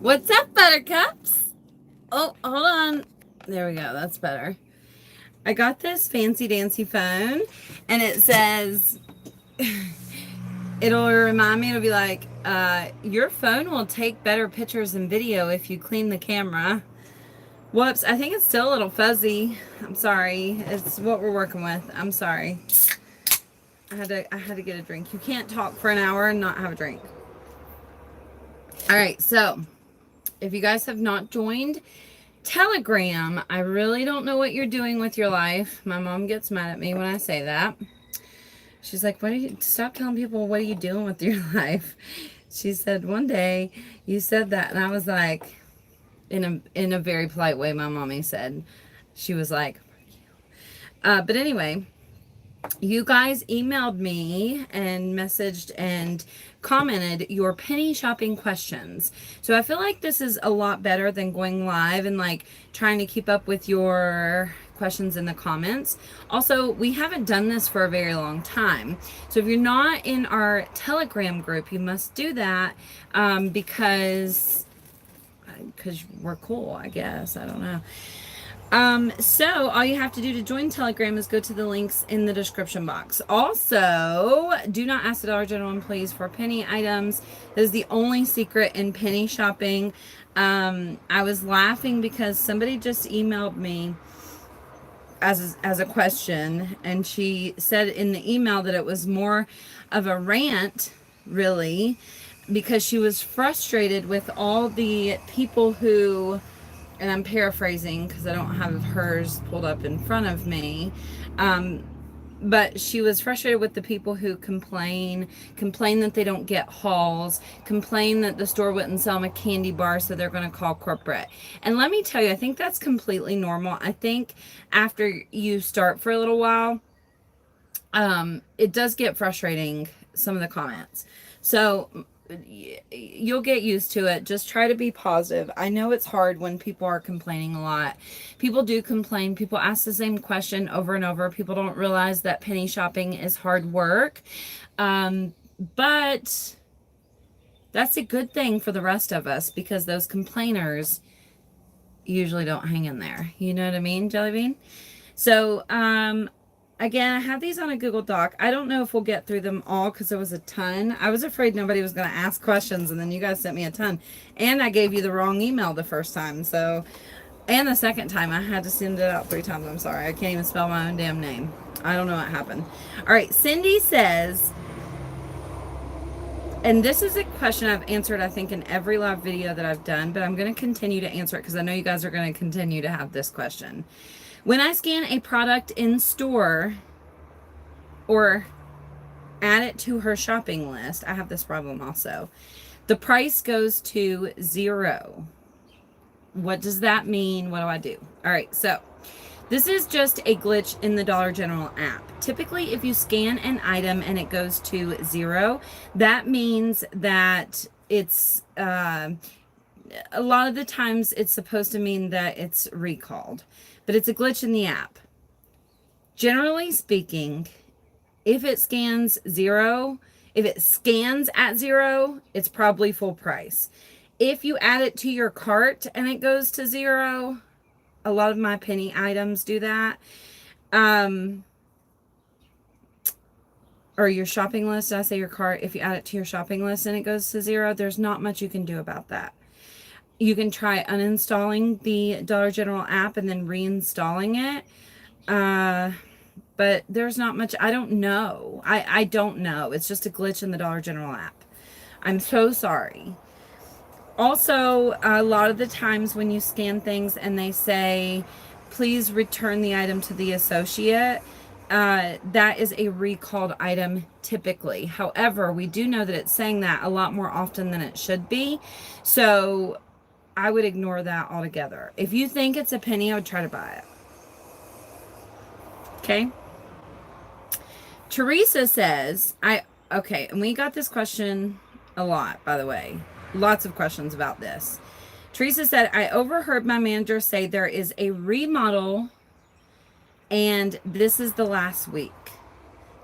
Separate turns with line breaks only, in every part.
What's up, buttercups? Oh, hold on. There we go. That's better. I got this fancy dancy phone, and it says, it'll remind me, it'll be like, your phone will take better pictures and video if you clean the camera. Whoops, I think it's still a little fuzzy. I'm sorry. It's what we're working with. I'm sorry. I had to get a drink. You can't talk for an hour and not have a drink. All right, so if you guys have not joined Telegram, I really don't know what you're doing with your life. My mom gets mad at me when I say that. She's like, "What are you, stop telling people what are you doing with your life?" She said, "One day you said that," and I was like, in a very polite way, my mommy said, she was like, but anyway, you guys emailed me and messaged and commented your penny shopping questions. So I feel like this is a lot better than going live and like trying to keep up with your questions in the comments. Also, we haven't done this for a very long time. So if you're not in our Telegram group, you must do that because we're cool, I guess. I don't know. So all you have to do to join Telegram is go to the links in the description box. Also, do not ask the Dollar General employees for penny items. That is the only secret in penny shopping. I was laughing because somebody just emailed me as a question, and she said in the email that it was more of a rant, really, because she was frustrated with all the people who, and I'm paraphrasing because I don't have hers pulled up in front of me, but she was frustrated with the people who complain that they don't get hauls, complain that the store wouldn't sell them a candy bar, so they're going to call corporate. And let me tell you, I think that's completely normal. I think after you start for a little while, it does get frustrating, some of the comments. So you'll get used to it. Just try to be positive. I know it's hard when people are complaining a lot. People do complain. People ask the same question over and over. People don't realize that penny shopping is hard work. But that's a good thing for the rest of us because those complainers usually don't hang in there. You know what I mean, Jellybean? So, again, I have these on a Google Doc. I don't know if we'll get through them all because there was a ton. I was afraid nobody was going to ask questions, and then you guys sent me a ton. And I gave you the wrong email the first time. So, and the second time, I had to send it out 3 times. I'm sorry. I can't even spell my own damn name. I don't know what happened. All right. Cindy says, and this is a question I've answered, I think, in every live video that I've done, but I'm going to continue to answer it because I know you guys are going to continue to have this question. When I scan a product in store or add it to her shopping list, I have this problem also. The price goes to 0. What does that mean? What do I do? All right, so this is just a glitch in the Dollar General app. Typically, if you scan an item and it goes to 0, that means that it's a lot of the times it's supposed to mean that it's recalled, but it's a glitch in the app. Generally speaking, if it scans at 0, it's probably full price. If you add it to your cart and it goes to 0, a lot of my penny items do that. Or your shopping list, did I say your cart? If you add it to your shopping list and it goes to 0, there's not much you can do about that. You can try uninstalling the Dollar General app and then reinstalling it. But there's not much. I don't know. I don't know. It's just a glitch in the Dollar General app. I'm so sorry. Also, a lot of the times when you scan things and they say, please return the item to the associate, that is a recalled item typically. However, we do know that it's saying that a lot more often than it should be. So I would ignore that altogether. If you think it's a penny, I would try to buy it. Okay. Teresa says, okay, and we got this question a lot, by the way. Lots of questions about this. Teresa said, I overheard my manager say there is a remodel and this is the last week.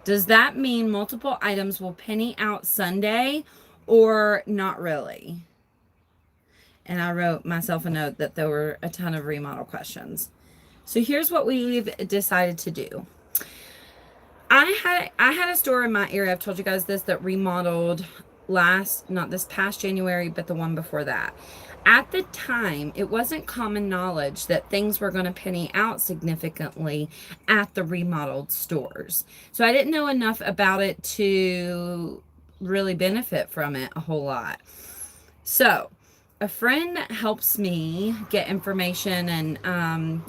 Does that mean multiple items will penny out Sunday or not really? and I wrote myself a note that there were a ton of remodel questions. So here's what we've decided to do. I had a store in my area, I've told you guys this, that remodeled not this past January, but the one before that. At the time, it wasn't common knowledge that things were going to penny out significantly at the remodeled stores. So I didn't know enough about it to really benefit from it a whole lot. So a friend that helps me get information and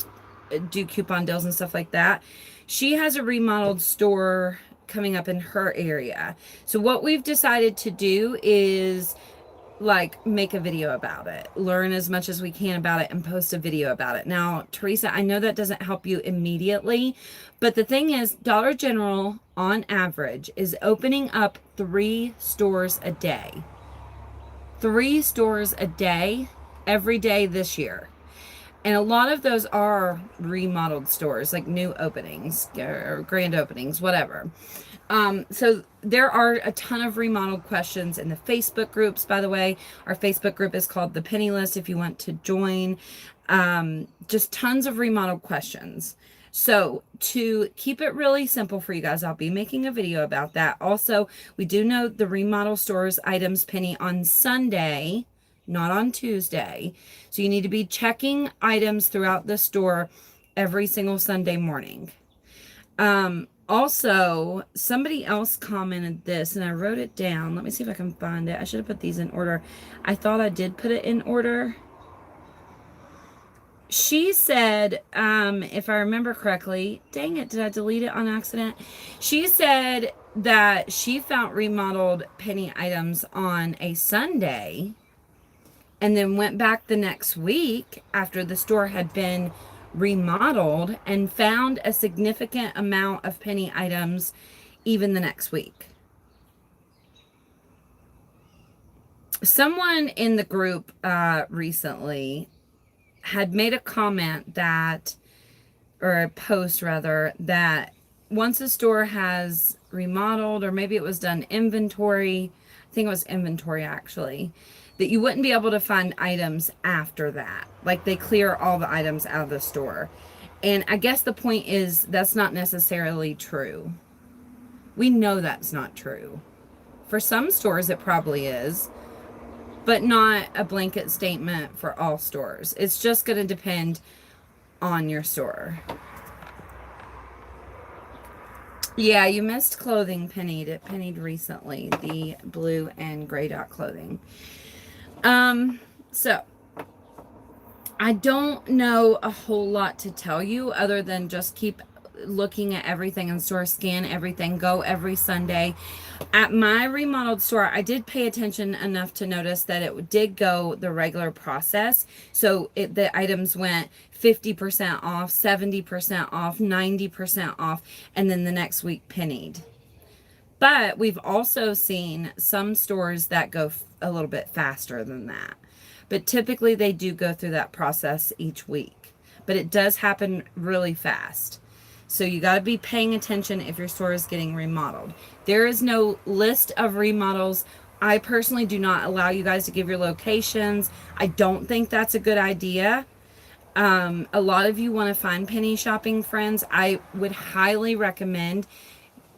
do coupon deals and stuff like that, she has a remodeled store coming up in her area. So what we've decided to do is like make a video about it, learn as much as we can about it, and post a video about it. Now, Teresa, I know that doesn't help you immediately, but the thing is, Dollar General on average is opening up 3 stores a day. 3 stores a day, every day this year. And a lot of those are remodeled stores, like new openings or grand openings, whatever. So there are a ton of remodeled questions in the Facebook groups, by the way. Our Facebook group is called the Penny List if you want to join. Just tons of remodeled questions. So to keep it really simple for you guys, I'll be making a video about that. Also, we do know the remodel stores items penny on Sunday, not on Tuesday. So you need to be checking items throughout the store every single Sunday morning. Also, somebody else commented this, and I wrote it down. Let me see if I can find it. I should have put these in order. I thought I did put it in order. She said, if I remember correctly, dang it, did I delete it on accident? She said that she found remodeled penny items on a Sunday and then went back the next week after the store had been remodeled and found a significant amount of penny items even the next week. Someone in the group recently had made a comment that, or a post rather, that once a store has remodeled, or maybe it was done inventory, I think it was inventory actually, that you wouldn't be able to find items after that. Like they clear all the items out of the store. And I guess the point is that's not necessarily true. We know that's not true. For some stores it probably is, but not a blanket statement for all stores. It's just going to depend on your store. Yeah, you missed clothing pennied. It pennied recently, the blue and gray dot clothing. So I don't know a whole lot to tell you other than just keep looking at everything in store, scan everything, go every Sunday. At my remodeled store, I did pay attention enough to notice that it did go the regular process. So the items went 50% off, 70% off, 90% off, and then the next week pennied. But we've also seen some stores that go a little bit faster than that. But typically they do go through that process each week. But it does happen really fast. So you got to be paying attention if your store is getting remodeled. There is no list of remodels. I personally do not allow you guys to give your locations. I don't think that's a good idea. A lot of you want to find penny shopping friends. I would highly recommend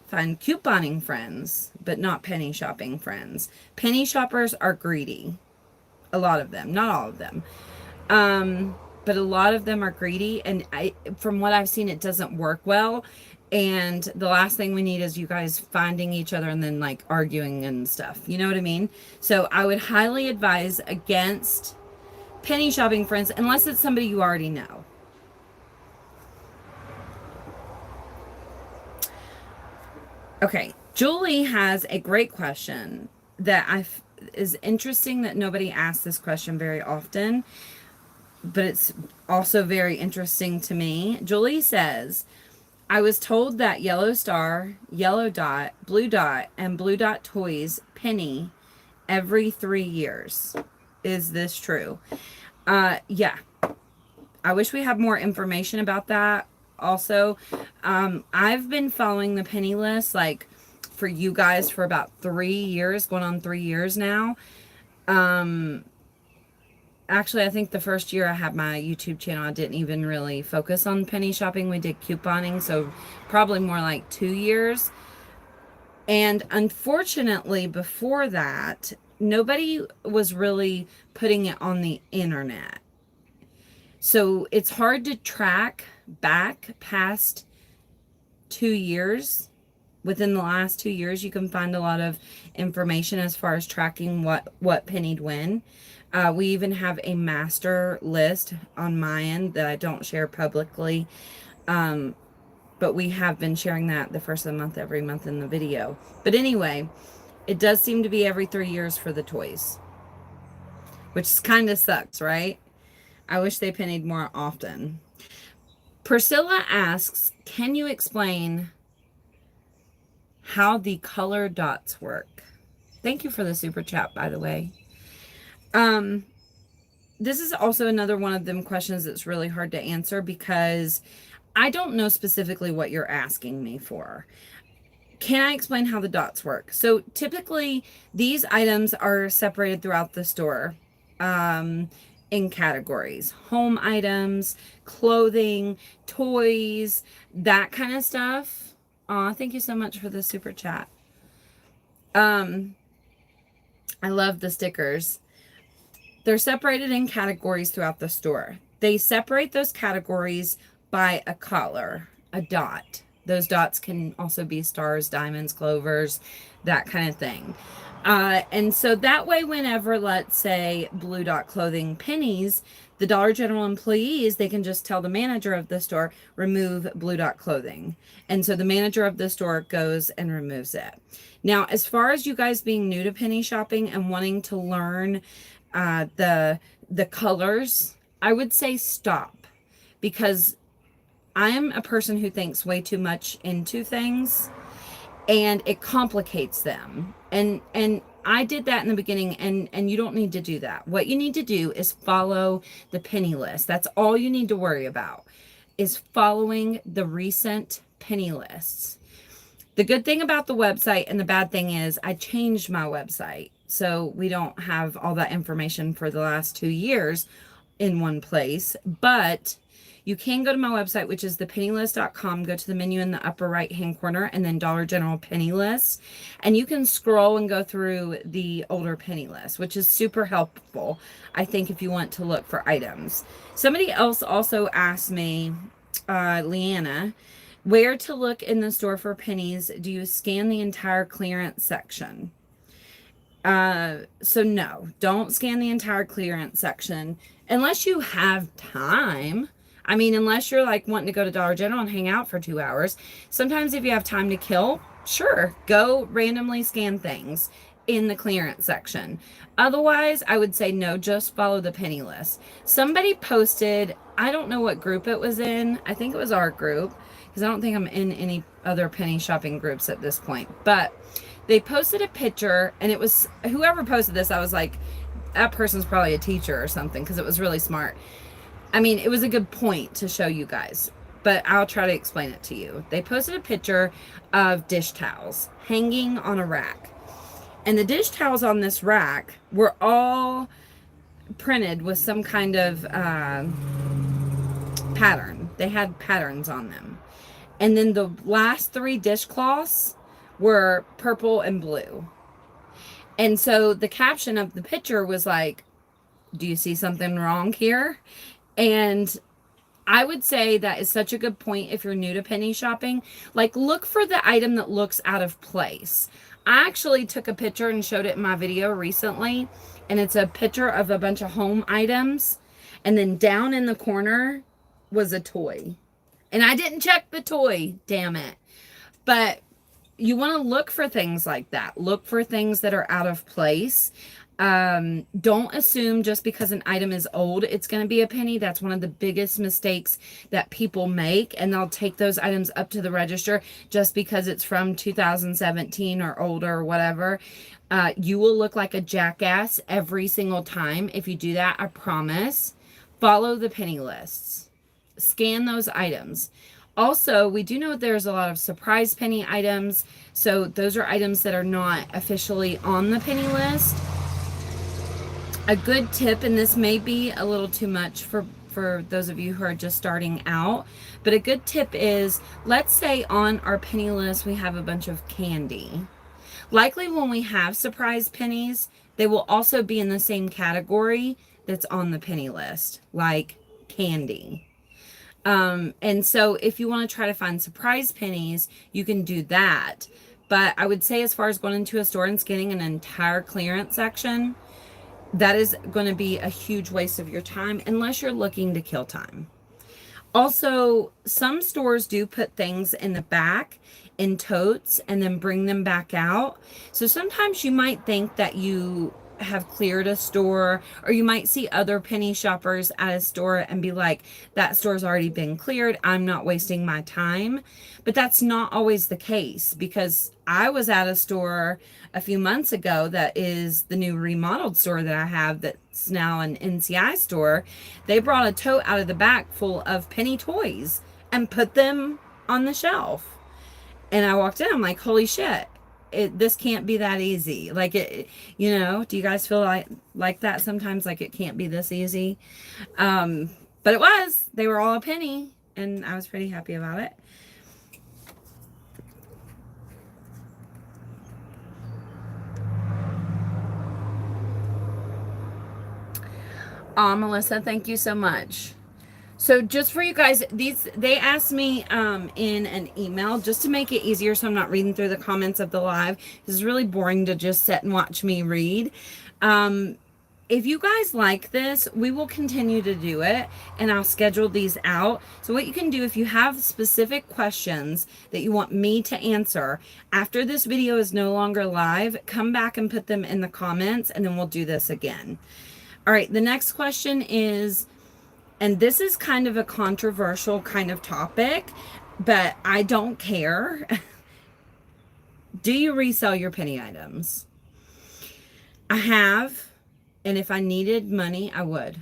find couponing friends, but not penny shopping friends. Penny shoppers are greedy. A lot of them, not all of them. But a lot of them are greedy, and from what I've seen, it doesn't work well. And the last thing we need is you guys finding each other and then like arguing and stuff. You know what I mean? So I would highly advise against penny shopping friends unless it's somebody you already know. Okay, Julie has a great question that is interesting that nobody asks this question very often, but it's also very interesting to me. Julie says, I was told that Yellow Star, Yellow Dot, Blue Dot, and Blue Dot toys penny every 3 years. Is this true? Yeah. I wish we had more information about that. Also, I've been following the penny list like for you guys for about 3 years, going on 3 years now. Actually, I think the first year I had my YouTube channel, I didn't even really focus on penny shopping. We did couponing, so probably more like 2 years. And unfortunately, before that, nobody was really putting it on the internet. So it's hard to track back past 2 years. Within the last 2 years, you can find a lot of information as far as tracking what pennied when. We even have a master list on my end that I don't share publicly. But we have been sharing that the first of the month, every month in the video. But anyway, it does seem to be every 3 years for the toys, which kind of sucks, right? I wish they pennied more often. Priscilla asks, can you explain how the color dots work? Thank you for the super chat, by the way. This is also another one of them questions that's really hard to answer because I don't know specifically what you're asking me for. Can I explain how the dots work? So typically these items are separated throughout the store in categories: home items, clothing, toys, that kind of stuff. Aw, thank you so much for the super chat. I love the stickers. They're separated in categories throughout the store. They separate those categories by a color, a dot. Those dots can also be stars, diamonds, clovers, that kind of thing. And so that way, whenever, let's say, Blue Dot Clothing Pennies, the Dollar General employees, they can just tell the manager of the store, remove Blue Dot Clothing. And so the manager of the store goes and removes it. Now, as far as you guys being new to penny shopping and wanting to learn the colors, I would say stop, because I am a person who thinks way too much into things and it complicates them. And I did that in the beginning, and you don't need to do that. What you need to do is follow the penny list. That's all you need to worry about, is following the recent penny lists. The good thing about the website and the bad thing is I changed my website. So we don't have all that information for the last 2 years in one place, but you can go to my website, which is thepennylist.com. Go to the menu in the upper right-hand corner and then Dollar General Penny List. And you can scroll and go through the older penny list, which is super helpful, I think, if you want to look for items. Somebody else also asked me, Leanna, where to look in the store for pennies. Do you scan the entire clearance section? So no, don't scan the entire clearance section unless you have time. I mean, unless you're like wanting to go to Dollar General and hang out for 2 hours. Sometimes if you have time to kill, sure, go randomly scan things in the clearance section. Otherwise, I would say no, just follow the penny list. Somebody posted, I don't know what group it was in. I think it was our group, because I don't think I'm in any other penny shopping groups at this point. But they posted a picture, and it was, whoever posted this, I was like, that person's probably a teacher or something, because it was really smart. I mean, it was a good point to show you guys, but I'll try to explain it to you. They posted a picture of dish towels hanging on a rack. And the dish towels on this rack were all printed with some kind of pattern. They had patterns on them. And then the last 3 dishcloths were purple and blue. And so the caption of the picture was like, do you see something wrong here? And I would say that is such a good point if you're new to penny shopping. Like, look for the item that looks out of place. I actually took a picture and showed it in my video recently, and it's a picture of a bunch of home items, and then down in the corner was a toy. And I didn't check the toy, damn it. But you want to look for things like that. Look for things that are out of place. Don't assume just because an item is old, it's going to be a penny. That's one of the biggest mistakes that people make, and they'll take those items up to the register just because it's from 2017 or older or whatever. You will look like a jackass every single time if you do that, I promise. Follow the penny lists. Scan those items. Also, we do know there's a lot of surprise penny items, so those are items that are not officially on the penny list. A good tip, and this may be a little too much for those of you who are just starting out, but a good tip is, let's say on our penny list we have a bunch of candy. Likely when we have surprise pennies, they will also be in the same category that's on the penny list, like candy. And so if you want to try to find surprise pennies, you can do that. But I would say, as far as going into a store and scanning an entire clearance section, that is going to be a huge waste of your time unless you're looking to kill time. Also, some stores do put things in the back in totes and then bring them back out. So sometimes you might think that you have cleared a store, or you might see other penny shoppers at a store and be like, that store's already been cleared, I'm not wasting my time. But that's not always the case, because I was at a store a few months ago that is the new remodeled store that I have that's now an NCI store. They brought a tote out of the back full of penny toys and put them on the shelf. And I walked in, I'm like, holy shit, this can't be that easy. Like, do you guys feel like that sometimes? Like, it can't be this easy? But it was. They were all a penny, and I was pretty happy about it. Melissa, thank you so much. So just for you guys, they asked me in an email, just to make it easier so I'm not reading through the comments of the live. This is really boring to just sit and watch me read. If you guys like this, we will continue to do it, and I'll schedule these out. So what you can do, if you have specific questions that you want me to answer after this video is no longer live, come back and put them in the comments, and then we'll do this again. All right, the next question is, and this is kind of a controversial kind of topic, but I don't care. Do you resell your penny items? I have, and if I needed money, I would.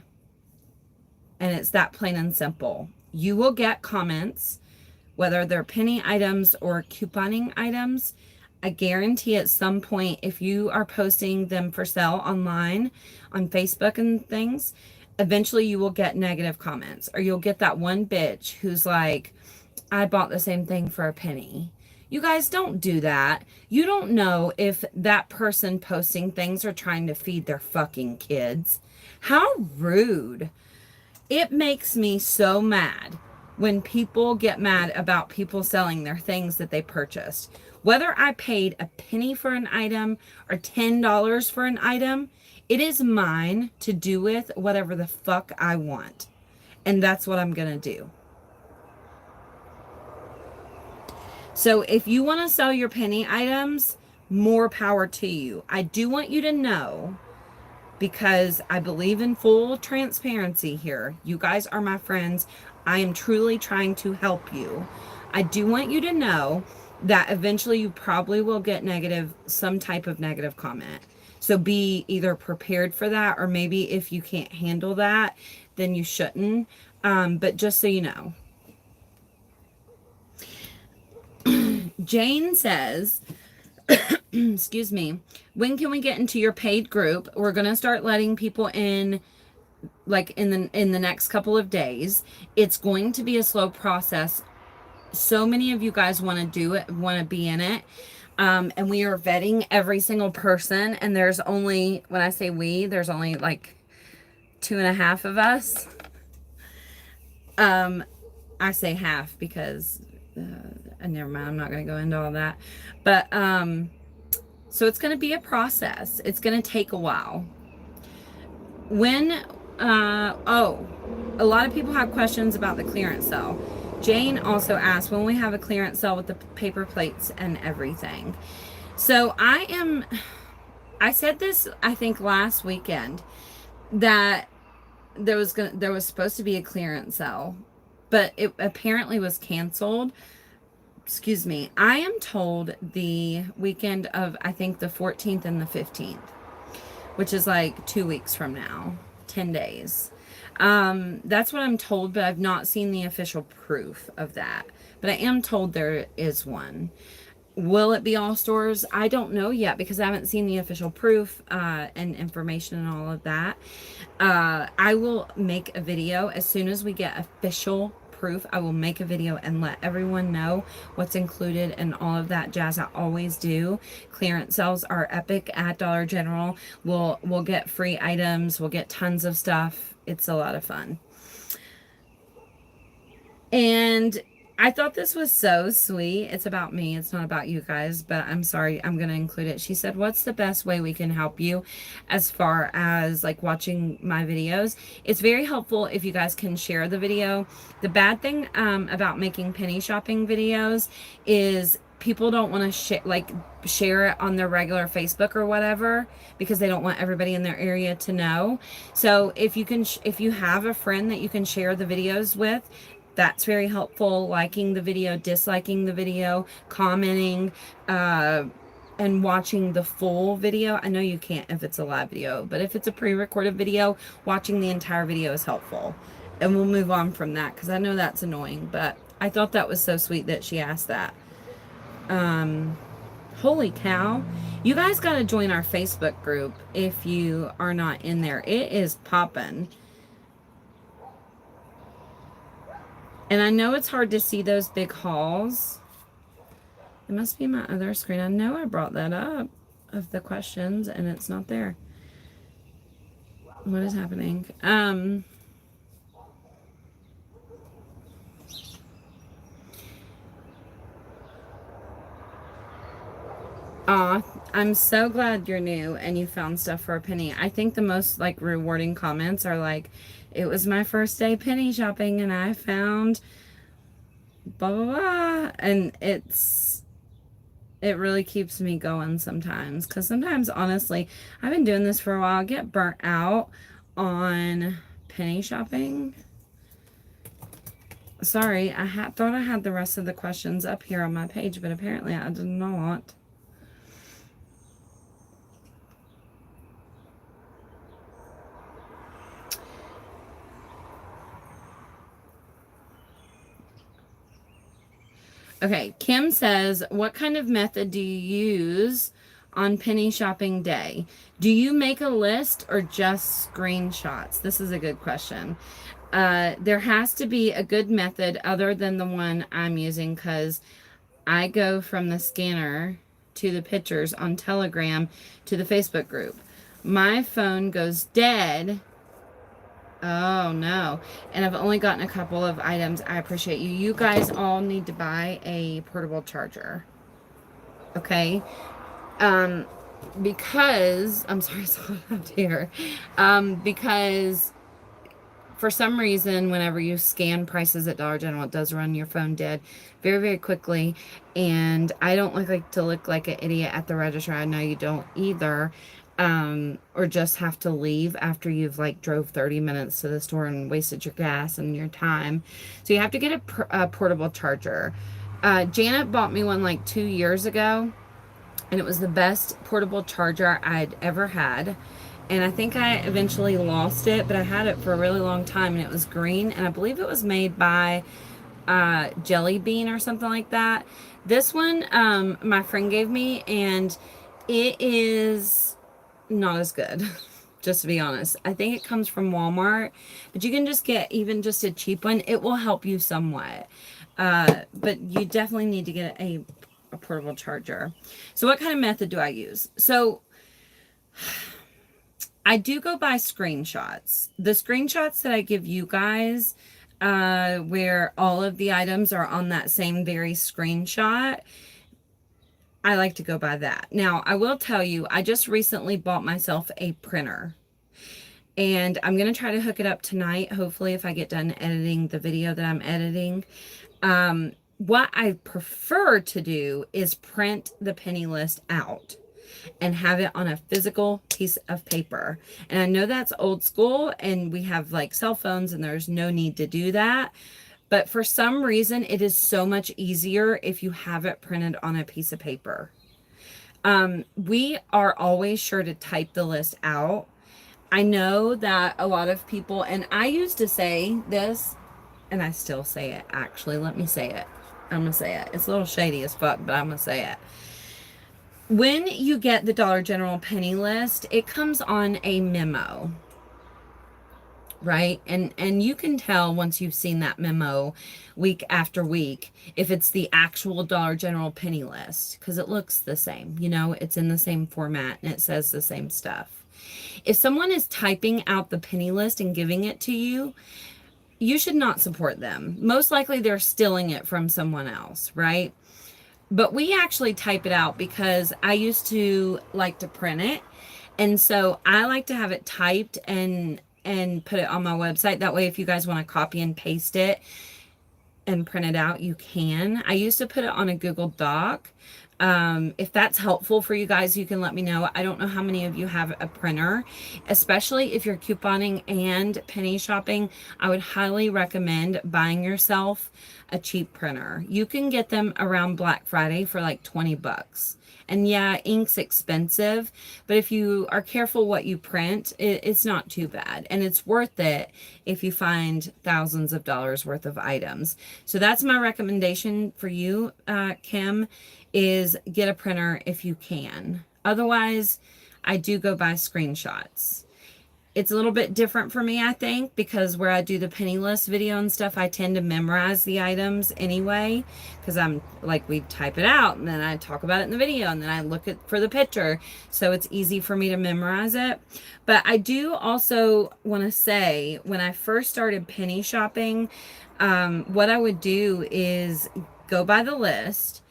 And it's that plain and simple. You will get comments, whether they're penny items or couponing items. I guarantee at some point, if you are posting them for sale online on Facebook and things, eventually you will get negative comments, or you'll get that one bitch who's like, I bought the same thing for a penny. You guys, don't do that. You don't know if that person posting things are trying to feed their fucking kids. How rude. It makes me so mad when people get mad about people selling their things that they purchased. Whether I paid a penny for an item or $10 for an item, it is mine to do with whatever the fuck I want. And that's what I'm going to do. So if you want to sell your penny items, more power to you. I do want you to know, because I believe in full transparency here. You guys are my friends. I am truly trying to help you. I do want you to know that eventually you probably will get some type of negative comment. So be either prepared for that, or maybe if you can't handle that, then you shouldn't. But just so you know. Jane says, excuse me, when can we get into your paid group? We're going to start letting people in, like in the next couple of days. It's going to be a slow process. So many of you guys want to do it, want to be in it. And we are vetting every single person. And there's only, when I say we, there's only like 2.5 of us. I say half because, never mind, I'm not going to go into all that. But, so it's going to be a process. It's going to take a while. A lot of people have questions about the clearance sale. Jane also asked when we have a clearance sale with the paper plates and everything. So I said this, I think last weekend, that there was supposed to be a clearance sale, but it apparently was canceled. Excuse me. I am told the weekend of, I think, the 14th and the 15th, which is like 2 weeks from now, 10 days. That's what I'm told, but I've not seen the official proof of that. But I am told there is one. Will it be all stores? I don't know yet because I haven't seen the official proof and information and all of that. I will make a video as soon as we get official proof. I will make a video and let everyone know what's included and all of that jazz. I always do. Clearance sales are epic at Dollar General. We'll get free items. We'll get tons of stuff. It's a lot of fun. And I thought this was so sweet. It's about me. It's not about you guys, but I'm sorry. I'm going to include it. She said, "What's the best way we can help you as far as like watching my videos?" It's very helpful if you guys can share the video. The bad thing about making penny shopping videos is people don't want to share it on their regular Facebook or whatever because they don't want everybody in their area to know. So if you can, if you have a friend that you can share the videos with, that's very helpful. Liking the video, disliking the video, commenting, and watching the full video. I know you can't if it's a live video, but if it's a pre-recorded video, watching the entire video is helpful. And we'll move on from that because I know that's annoying, but I thought that was so sweet that she asked that. Holy cow. You guys got to join our Facebook group if you are not in there. It is poppin'. And I know it's hard to see those big hauls. It must be my other screen. I know I brought that up of the questions and it's not there. What is happening? I'm so glad you're new and you found stuff for a penny. I think the most like rewarding comments are like, "It was my first day penny shopping and I found blah blah blah," and it really keeps me going sometimes, because sometimes honestly I've been doing this for a while. I get burnt out on penny shopping. Sorry, I thought I had the rest of the questions up here on my page, but apparently I did not. Okay, Kim says, "What kind of method do you use on penny shopping day? Do you make a list or just screenshots?" This is a good question. There has to be a good method other than the one I'm using, because I go from the scanner to the pictures on Telegram to the Facebook group. My phone goes dead. Oh no. And I've only gotten a couple of items. I appreciate you. You guys all need to buy a portable charger. Okay? Because I'm sorry, it's hot out here. Because for some reason, whenever you scan prices at Dollar General, it does run your phone dead very, very quickly. And I don't like to look like an idiot at the register. I know you don't either. Or just have to leave after you've like drove 30 minutes to the store and wasted your gas and your time. So you have to get a portable charger. Janet bought me one like 2 years ago, and it was the best portable charger I'd ever had. And I think I eventually lost it, but I had it for a really long time, and it was green, and I believe it was made by Jelly Bean or something like that. This one my friend gave me, and it is not as good, just to be honest. I think it comes from Walmart, but you can just get even just a cheap one. It will help you somewhat, but you definitely need to get a portable charger. So what kind of method do I use? So I do go by screenshots. The screenshots that I give you guys, where all of the items are on that same very screenshot, I like to go by that. Now, I will tell you, I just recently bought myself a printer. And I'm going to try to hook it up tonight, hopefully, if I get done editing the video that I'm editing. What I prefer to do is print the penny list out and have it on a physical piece of paper. And I know that's old school, and we have like cell phones, and there's no need to do that. But for some reason, it is so much easier if you have it printed on a piece of paper. We are always sure to type the list out. I know that a lot of people, and I used to say this, and I still say it, actually. Let me say it. I'm going to say it. It's a little shady as fuck, but I'm going to say it. When you get the Dollar General penny list, it comes on a memo, right? And you can tell once you've seen that memo week after week if it's the actual Dollar General penny list, because it looks the same. You know, it's in the same format and it says the same stuff. If someone is typing out the penny list and giving it to you, you should not support them. Most likely they're stealing it from someone else, right? But we actually type it out because I used to like to print it. And so I like to have it typed and put it on my website. That way, if you guys want to copy and paste it and print it out, you can. I used to put it on a Google Doc. If that's helpful for you guys, you can let me know. I don't know how many of you have a printer, especially if you're couponing and penny shopping. I would highly recommend buying yourself a cheap printer. You can get them around Black Friday for like 20 bucks. And yeah, ink's expensive, but if you are careful what you print, it's not too bad. And it's worth it if you find thousands of dollars worth of items. So that's my recommendation for you, Kim, is get a printer if you can. Otherwise, I do go by screenshots. It's a little bit different for me, I think, because where I do the penny list video and stuff, I tend to memorize the items anyway, because I'm like, we type it out and then I talk about it in the video and then I look for the picture. So it's easy for me to memorize it. But I do also want to say, when I first started penny shopping, what I would do is go by the list.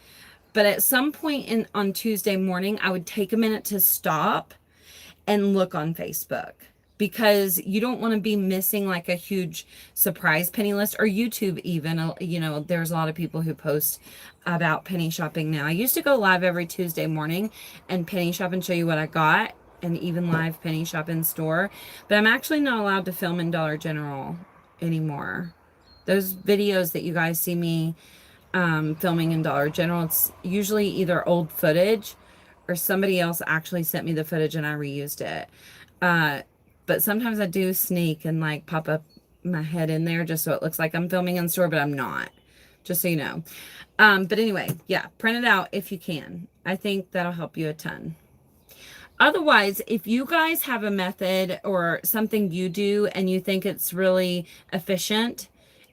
But at some point on Tuesday morning, I would take a minute to stop and look on Facebook, because you don't want to be missing like a huge surprise penny list, or YouTube even. You know, there's a lot of people who post about penny shopping now. I used to go live every Tuesday morning and penny shop and show you what I got, and even live penny shop in store. But I'm actually not allowed to film in Dollar General anymore. Those videos that you guys see me filming in Dollar General, it's usually either old footage or somebody else actually sent me the footage and I reused it. But sometimes I do sneak and like pop up my head in there just so it looks like I'm filming in store, but I'm not. Just so you know. But anyway, yeah, print it out if you can. I think that'll help you a ton. Otherwise, if you guys have a method or something you do and you think it's really efficient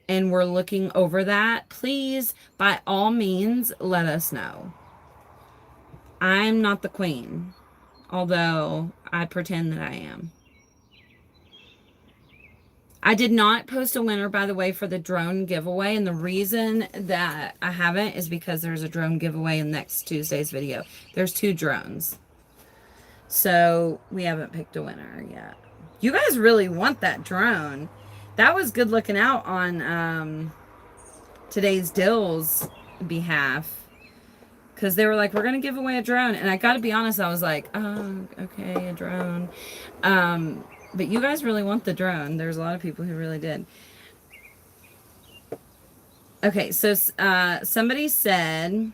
and we're looking over that, please, by all means, let us know. I'm not the queen, although I pretend that I am. I did not post a winner, by the way, for the drone giveaway. And the reason that I haven't is because there's a drone giveaway in next Tuesday's video. There's 2 drones. So we haven't picked a winner yet. You guys really want that drone. That was good looking out on today's Dill's behalf. Because they were like, we're going to give away a drone. And I got to be honest, I was like, oh, okay, a drone. But you guys really want the drone. There's a lot of people who really did. Okay, so somebody said,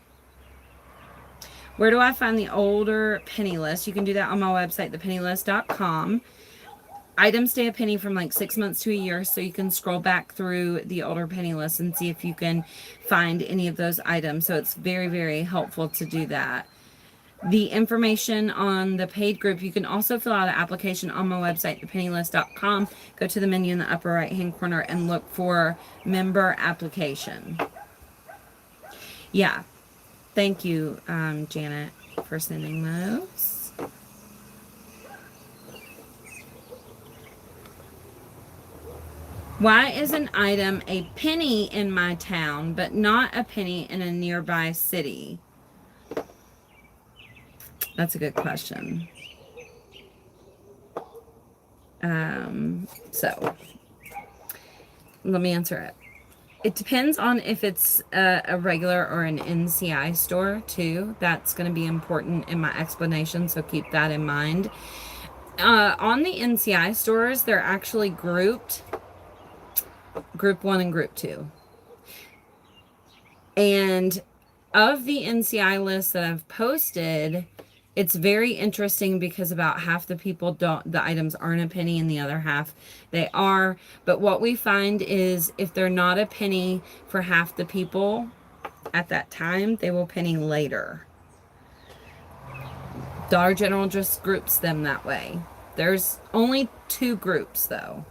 where do I find the older penny list? You can do that on my website, thepennylist.com. Items stay a penny from like 6 months to a year, so you can scroll back through the older penny list and see if you can find any of those items. So it's very, very helpful to do that. The information on the paid group, you can also fill out an application on my website, thepennylist.com. Go to the menu in the upper right-hand corner and look for member application. Yeah. Thank you, Janet, for sending those. Why is an item a penny in my town, but not a penny in a nearby city? That's a good question. So let me answer it. It depends on if it's a regular or an NCI store too. That's going to be important in my explanation, so keep that in mind. On the NCI stores, they're actually grouped, Group 1 and Group 2. And of the NCI list that I've posted, it's very interesting because about half the people the items aren't a penny and the other half they are. But what we find is if they're not a penny for half the people, at that time, they will penny later. Dollar General just groups them that way. There's only 2 groups though.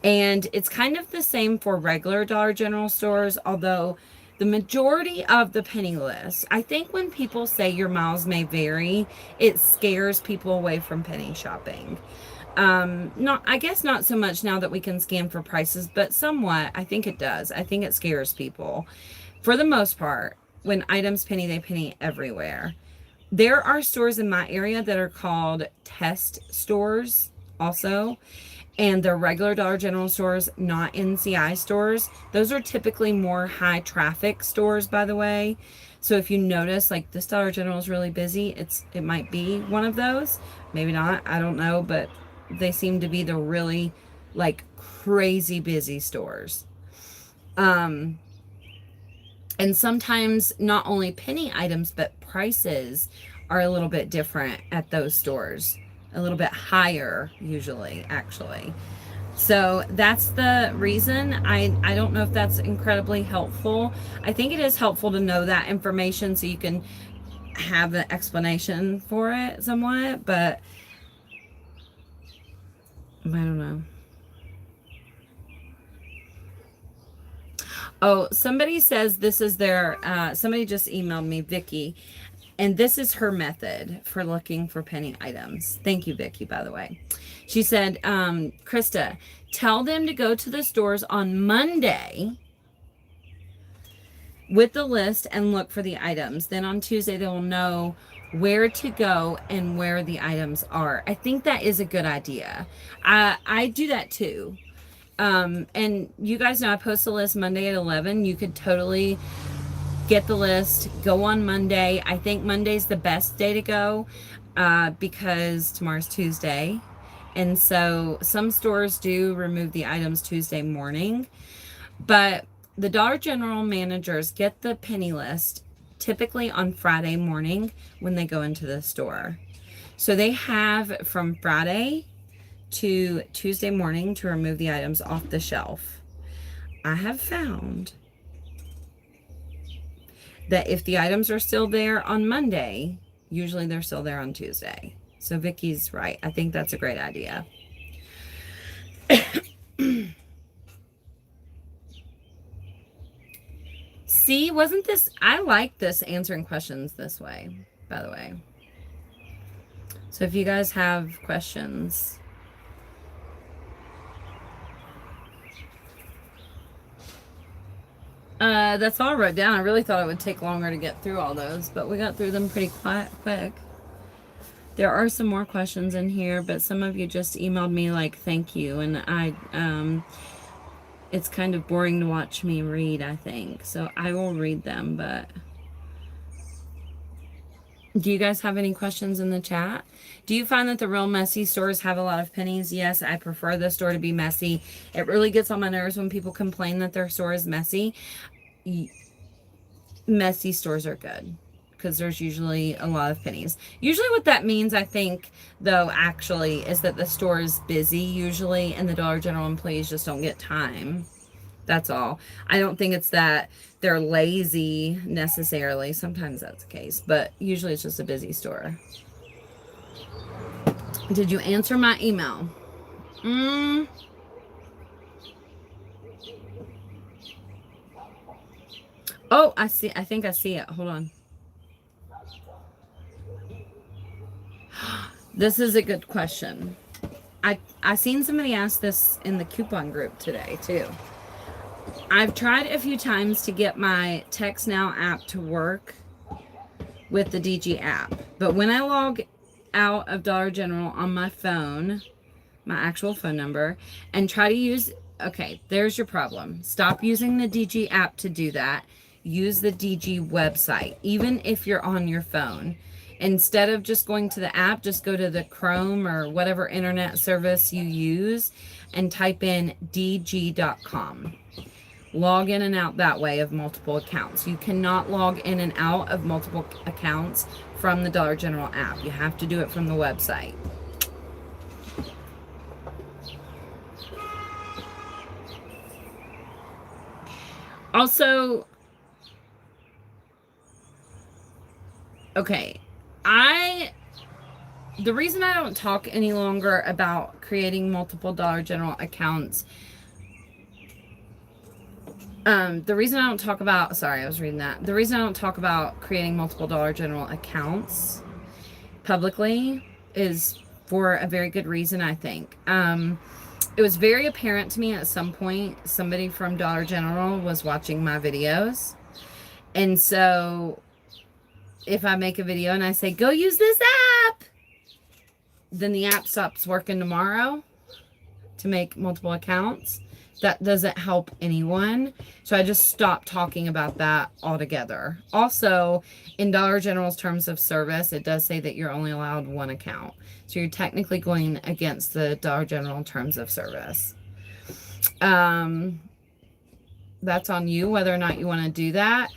And it's kind of the same for regular Dollar General stores, although the majority of the penny list, I think when people say your miles may vary, it scares people away from penny shopping. Not, I guess not so much now that we can scan for prices, but somewhat, I think it does. I think it scares people. For the most part, when items penny, they penny everywhere. There are stores in my area that are called test stores also, and they're regular Dollar General stores, not NCI stores. Those are typically more high traffic stores, by the way. So if you notice, like, this Dollar General is really busy, it might be one of those. Maybe not, I don't know, but they seem to be the really, like, crazy busy stores. And sometimes not only penny items, but prices are a little bit different at those stores. A little bit higher, usually, actually. So that's the reason. I don't know if that's incredibly helpful. I think it is helpful to know that information so you can have an explanation for it somewhat, but I don't know. Oh, somebody says this is their, somebody just emailed me, Vicky, and this is her method for looking for penny items. Thank you, Vicky, by the way. She said, Krista, tell them to go to the stores on Monday with the list and look for the items. Then on Tuesday, they will know where to go and where the items are. I think that is a good idea. I do that too. And you guys know I post the list Monday at 11. You could totally get the list, go on Monday. I think Monday's the best day to go because tomorrow's Tuesday. And so some stores do remove the items Tuesday morning. But the Dollar General managers get the penny list typically on Friday morning when they go into the store. So they have from Friday to Tuesday morning to remove the items off the shelf. I have found that if the items are still there on Monday, usually they're still there on Tuesday. So Vicky's right. I think that's a great idea. See, wasn't this, I like this answering questions this way, by the way. So if you guys have questions, that's all I wrote down. I really thought it would take longer to get through all those, but we got through them pretty quick. There are some more questions in here, but some of you just emailed me like, thank you. And it's kind of boring to watch me read, I think. So I will read them, but do you guys have any questions in the chat? Do you find that the real messy stores have a lot of pennies? Yes, I prefer the store to be messy. It really gets on my nerves when people complain that their store is messy. Messy stores are good because there's usually a lot of pennies. Usually what that means, I think, though, actually, is that the store is busy usually and the Dollar General employees just don't get time. That's all. I don't think it's that they're lazy necessarily. Sometimes that's the case, but usually it's just a busy store. Did you answer my email? Oh, I see. I think I see it. Hold on. This is a good question. I seen somebody ask this in the coupon group today too. I've tried a few times to get my Text Now app to work with the DG app, but when I log out of Dollar General on my phone, my actual phone number, and try to use, okay, there's your problem. Stop using the DG app to do that. Use the DG website, even if you're on your phone. Instead of just going to the app, just go to the Chrome or whatever internet service you use and type in dg.com. Log in and out that way of multiple accounts. You cannot log in and out of multiple accounts from the Dollar General app. You have to do it from the website. Also, Okay. The reason I don't talk any longer about creating multiple Dollar General accounts, the reason I don't talk about, sorry, I was reading that. The reason I don't talk about creating multiple Dollar General accounts publicly is for a very good reason, I think. It was very apparent to me at some point somebody from Dollar General was watching my videos. And so if I make a video and I say, go use this app, then the app stops working tomorrow to make multiple accounts. That doesn't help anyone. So I just stopped talking about that altogether. Also, in Dollar General's terms of service, it does say that you're only allowed one account. So you're technically going against the Dollar General terms of service. That's on you whether or not you want to do that.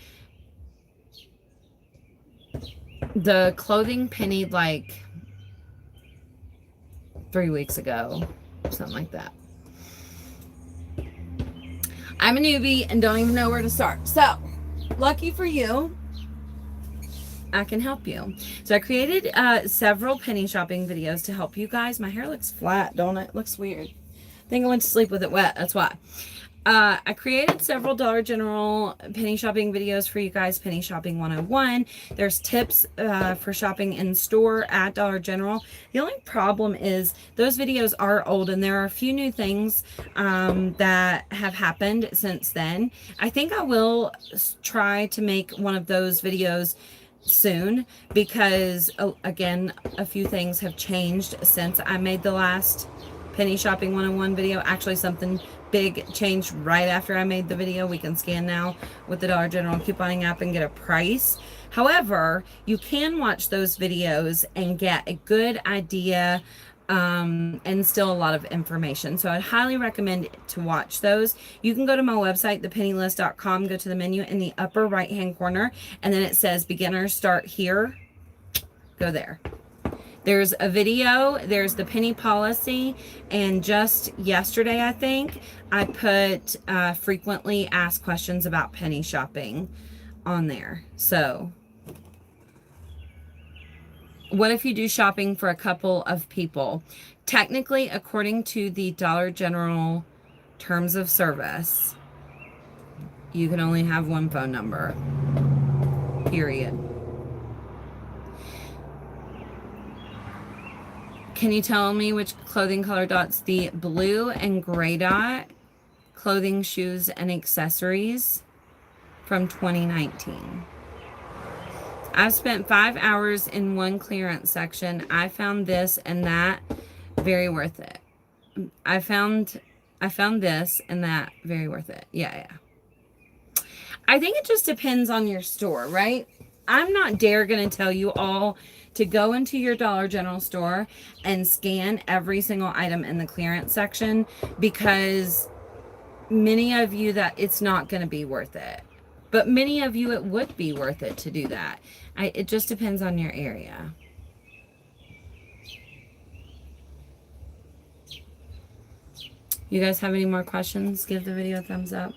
The clothing pennied like 3 weeks ago, something like that. I'm a newbie and don't even know where to start. So, lucky for you, I can help you. So I created several penny shopping videos to help you guys. My hair looks flat, don't it? It looks weird. I think I went to sleep with it wet. That's why. I created several Dollar General penny shopping videos for you guys. Penny Shopping 101. There's tips for shopping in store at Dollar General. The only problem is those videos are old and there are a few new things that have happened since then. I think I will try to make one of those videos soon because, again, a few things have changed since I made the last Penny Shopping 101 video. Actually, something big changed right after I made the video. We can scan now with the Dollar General couponing app and get a price. However, you can watch those videos and get a good idea and still a lot of information. So I'd highly recommend to watch those. You can go to my website, thepennylist.com, go to the menu in the upper right hand corner, and then it says beginners start here. Go there. There's a video, there's the penny policy, and just yesterday, I think, I put frequently asked questions about penny shopping on there. So, what if you do shopping for a couple of people? Technically, according to the Dollar General terms of service, you can only have one phone number, period. Can you tell me which clothing color dots? The blue and gray dot, clothing, shoes, and accessories from 2019. I've spent 5 hours in one clearance section. I found this and that very worth it. I found this and that very worth it. Yeah. I think it just depends on your store, right? I'm not going to tell you all to go into your Dollar General store and scan every single item in the clearance section, because many of you that it's not going to be worth it. But many of you it would be worth it to do that. It just depends on your area. You guys have any more questions? Give the video a thumbs up.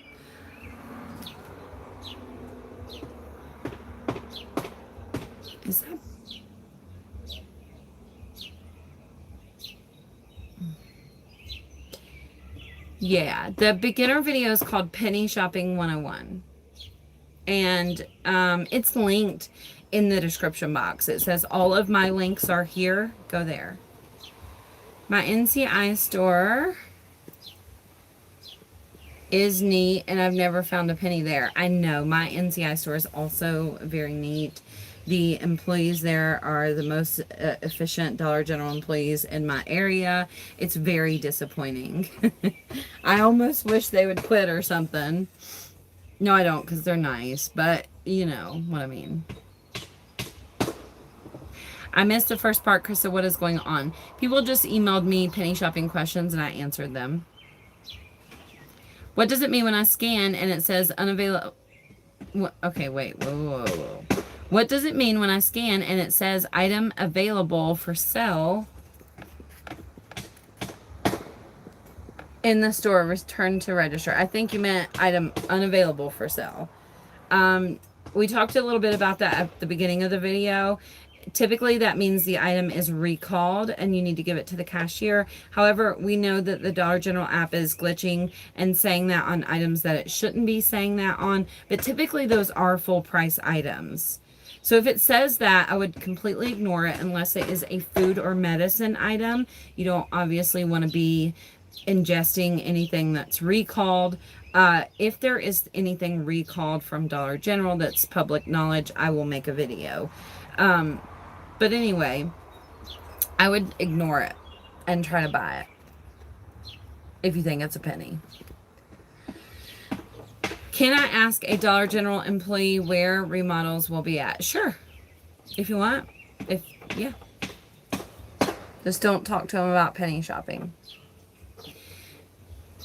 Is that... Yeah, the beginner video is called Penny Shopping 101. And it's linked in the description box. It says all of my links are here. Go there. My NCI store is neat, and I've never found a penny there. I know, my NCI store is also very neat. The employees there are the most efficient Dollar General employees in my area. It's very disappointing. I almost wish they would quit or something. No, I don't, because they're nice, but you know what I mean. I missed the first part, Krista. What is going on? People just emailed me penny shopping questions and I answered them. What does it mean when I scan and it says unavailable? Okay, wait. Whoa. What does it mean when I scan and it says item available for sale in the store, return to register? I think you meant item unavailable for sale. We talked a little bit about that at the beginning of the video. Typically, that means the item is recalled and you need to give it to the cashier. However, we know that the Dollar General app is glitching and saying that on items that it shouldn't be saying that on, but typically those are full price items. So if it says that, I would completely ignore it unless it is a food or medicine item. You don't obviously want to be ingesting anything that's recalled. If there is anything recalled from Dollar General that's public knowledge, I will make a video. But anyway, I would ignore it and try to buy it if you think it's a penny. Can I ask a Dollar General employee where remodels will be at? Sure. If you want. Yeah. Just don't talk to them about penny shopping.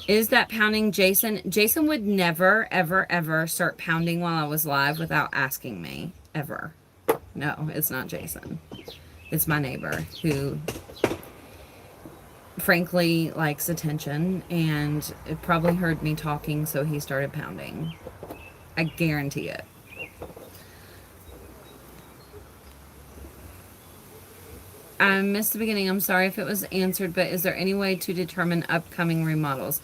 Is that pounding Jason? Jason would never, ever, ever start pounding while I was live without asking me. Ever. No, it's not Jason. It's my neighbor who frankly likes attention and it probably heard me talking, so he started pounding. I guarantee it. I missed the beginning. I'm sorry if it was answered, but is there any way to determine upcoming remodels?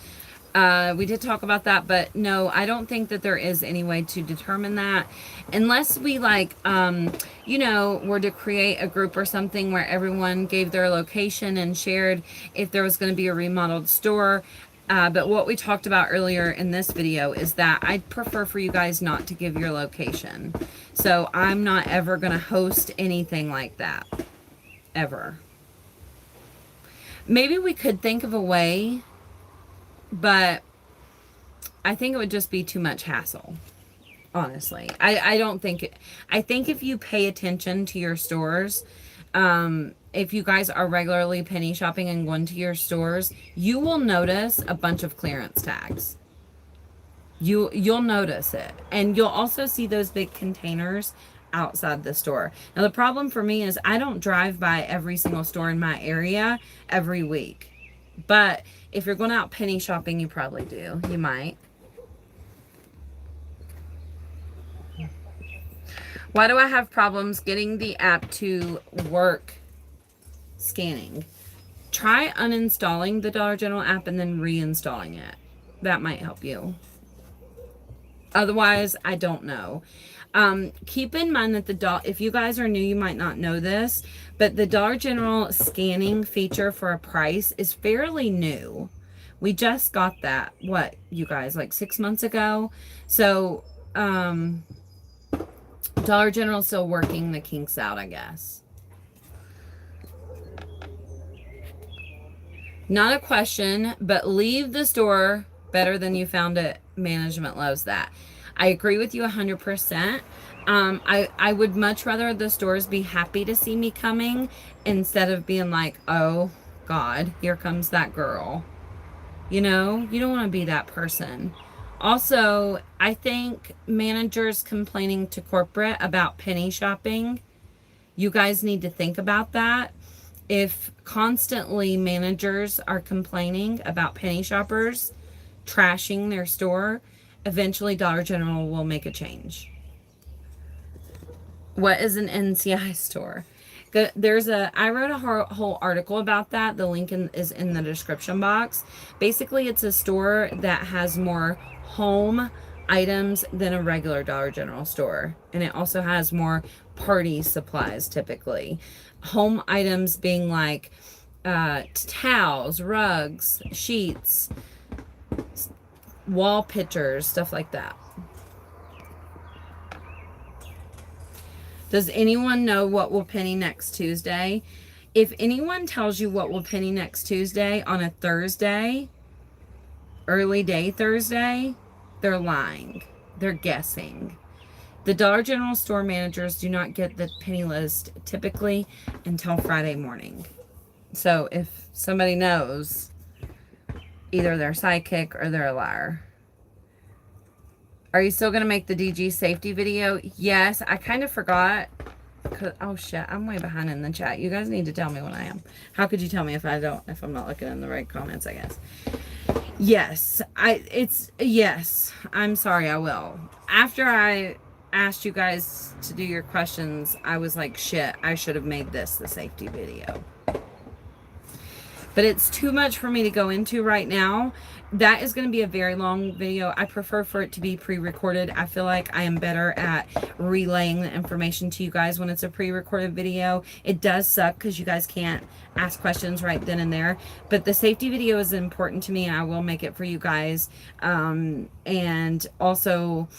We did talk about that, but no, I don't think that there is any way to determine that unless we were to create a group or something where everyone gave their location and shared if there was going to be a remodeled store. But what we talked about earlier in this video is that I'd prefer for you guys not to give your location. So I'm not ever going to host anything like that. Ever. Maybe we could think of a way, but I think it would just be too much hassle. Honestly, I don't think I think if you pay attention to your stores, if you guys are regularly penny shopping and going to your stores, you will notice a bunch of clearance tags. You'll notice it, and you'll also see those big containers outside the store. Now the problem for me is I don't drive by every single store in my area every week. But if you're going out penny shopping, you probably do. You might. Why do I have problems getting the app to work scanning? Try uninstalling the Dollar General app and then reinstalling it. That might help you. Otherwise, I don't know. Keep in mind that if you guys are new, you might not know this, but the Dollar General scanning feature for a price is fairly new. We just got that, what, you guys, like 6 months ago? So, Dollar General's still working the kinks out, I guess. Not a question, but leave the store better than you found it. Management loves that. I agree with you 100%. I would much rather the stores be happy to see me coming instead of being like, oh, God, here comes that girl. You know, you don't want to be that person. Also, I think managers complaining to corporate about penny shopping, you guys need to think about that. If constantly managers are complaining about penny shoppers trashing their store, eventually Dollar General will make a change. What is an NCI store? I wrote a whole article about that. The link is in the description box. Basically, it's a store that has more home items than a regular Dollar General store. And it also has more party supplies typically. Home items being like towels, rugs, sheets, wall pictures, stuff like that. Does anyone know what will penny next Tuesday? If anyone tells you what will penny next Tuesday on a Thursday, early day Thursday, they're lying. They're guessing. The Dollar General store managers do not get the penny list typically until Friday morning. So if somebody knows, either they're psychic or they're a liar. Are you still going to make the DG safety video? Yes, I kind of forgot. Oh shit, I'm way behind in the chat. You guys need to tell me when I am. How could you tell me if I'm not looking in the right comments, I guess. Yes, yes. I'm sorry, I will. After I asked you guys to do your questions, I was like, shit, I should have made this the safety video. But it's too much for me to go into right now. That is going to be a very long video. I prefer for it to be pre-recorded. I feel like I am better at relaying the information to you guys when it's a pre-recorded video. It does suck because you guys can't ask questions right then and there. But the safety video is important to me, and I will make it for you guys. And also,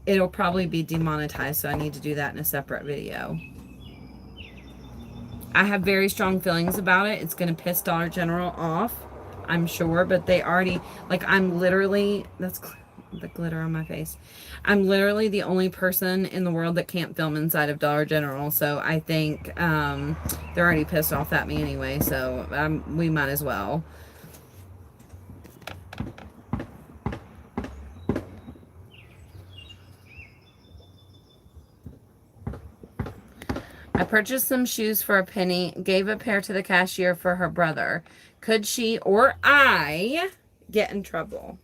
it'll probably be demonetized, so I need to do that in a separate video. I have very strong feelings about it. It's going to piss Dollar General off, I'm sure, but they already, like, I'm literally, that's the glitter on my face. I'm literally the only person in the world that can't film inside of Dollar General, so I think they're already pissed off at me anyway, so we might as well. I purchased some shoes for a penny, gave a pair to the cashier for her brother. Could she or I get in trouble?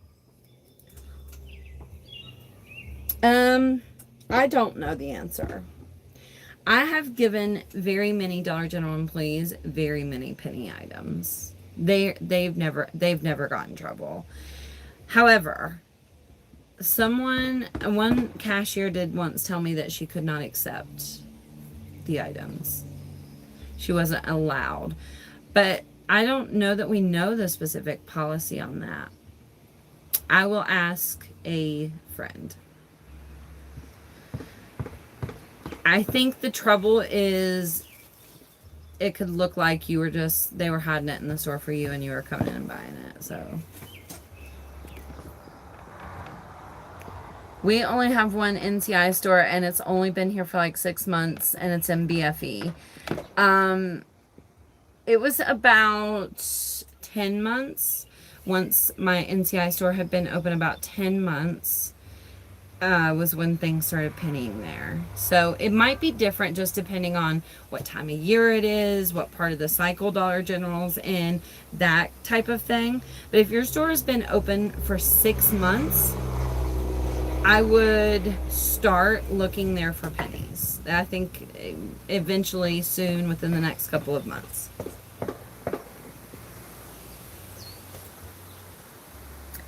I don't know the answer. I have given very many Dollar General employees very many penny items. They've never gotten in trouble. However, one cashier did once tell me that she could not accept the items. She wasn't allowed. But I don't know that we know the specific policy on that. I will ask a friend. I think the trouble is it could look like they were hiding it in the store for you and you were coming in and buying it, so. We only have one NCI store, and it's only been here for like 6 months, and it's in BFE. It was about 10 months. Once my NCI store had been open about 10 months, was when things started pennying there. So it might be different just depending on what time of year it is, what part of the cycle Dollar General's in, that type of thing. But if your store has been open for 6 months, I would start looking there for pennies. I think eventually, soon, within the next couple of months.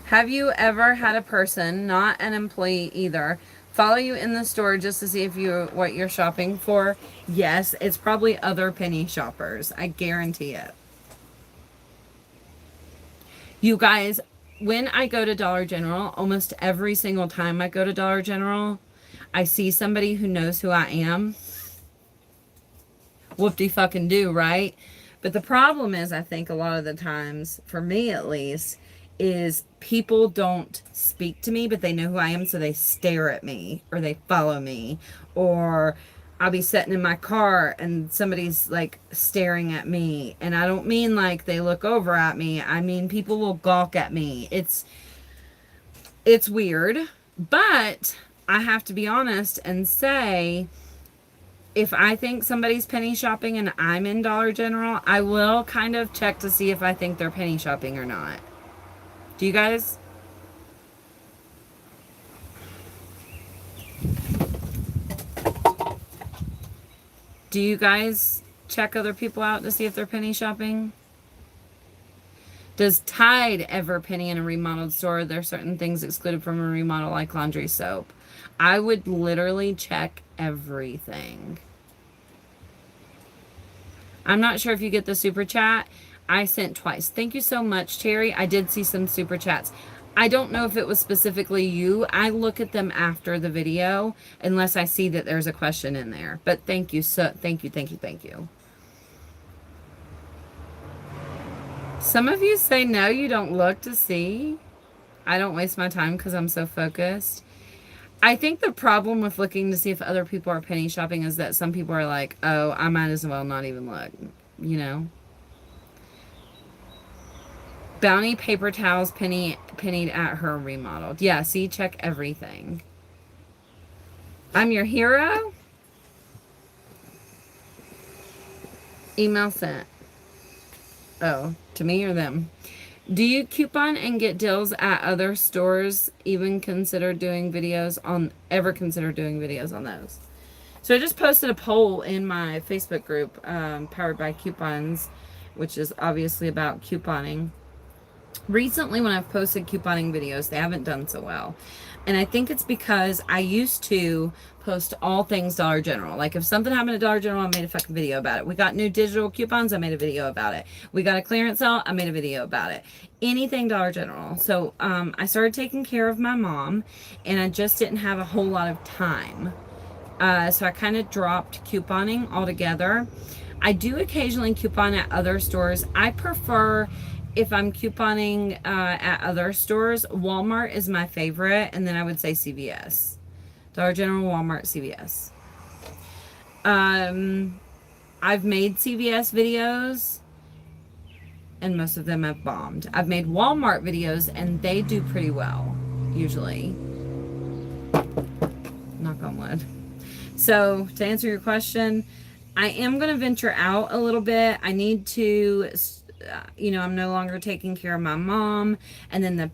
Have you ever had a person, not an employee either, follow you in the store just to see what you're shopping for? Yes, it's probably other penny shoppers. I guarantee it. You guys, when I go to Dollar General, almost every single time I go to Dollar General, I see somebody who knows who I am. Whoop-de-fucking-do, right? But the problem is, I think a lot of the times, for me at least, is people don't speak to me, but they know who I am, so they stare at me, or they follow me, or I'll be sitting in my car and somebody's like staring at me, and I don't mean like they look over at me, I mean people will gawk at me. It's weird, but I have to be honest and say, if I think somebody's penny shopping and I'm in Dollar General, I will kind of check to see if I think they're penny shopping or not. Do you guys? Do you guys check other people out to see if they're penny shopping? Does Tide ever penny in a remodeled store? There are certain things excluded from a remodel, like laundry soap. I would literally check everything. I'm not sure if you get the super chat. I sent twice. Thank you so much, Terry. I did see some super chats. I don't know if it was specifically you. I look at them after the video unless I see that there's a question in there. But thank you. Thank you. Some of you say no, you don't look to see. I don't waste my time because I'm so focused. I think the problem with looking to see if other people are penny shopping is that some people are like, oh, I might as well not even look, you know? Bounty paper towels pennied at her remodeled. Yeah, see, check everything. I'm your hero? Email sent. Oh, to me or them? Do you coupon and get deals at other stores? Ever consider doing videos on those? So I just posted a poll in my Facebook group, Powered by Coupons, which is obviously about couponing. Recently, when I've posted couponing videos, they haven't done so well. And I think it's because I used to post all things Dollar General. Like if something happened at Dollar General, I made a fucking video about it. We got new digital coupons, I made a video about it. We got a clearance sale, I made a video about it. Anything Dollar General. So I started taking care of my mom, and I just didn't have a whole lot of time. So I kind of dropped couponing altogether. I do occasionally coupon at other stores. I prefer, if I'm couponing at other stores, Walmart is my favorite, and then I would say CVS. Dollar General, Walmart, CVS. I've made CVS videos, and most of them have bombed. I've made Walmart videos, and they do pretty well, usually. Knock on wood. So, to answer your question, I am going to venture out a little bit. I need to, I'm no longer taking care of my mom, and then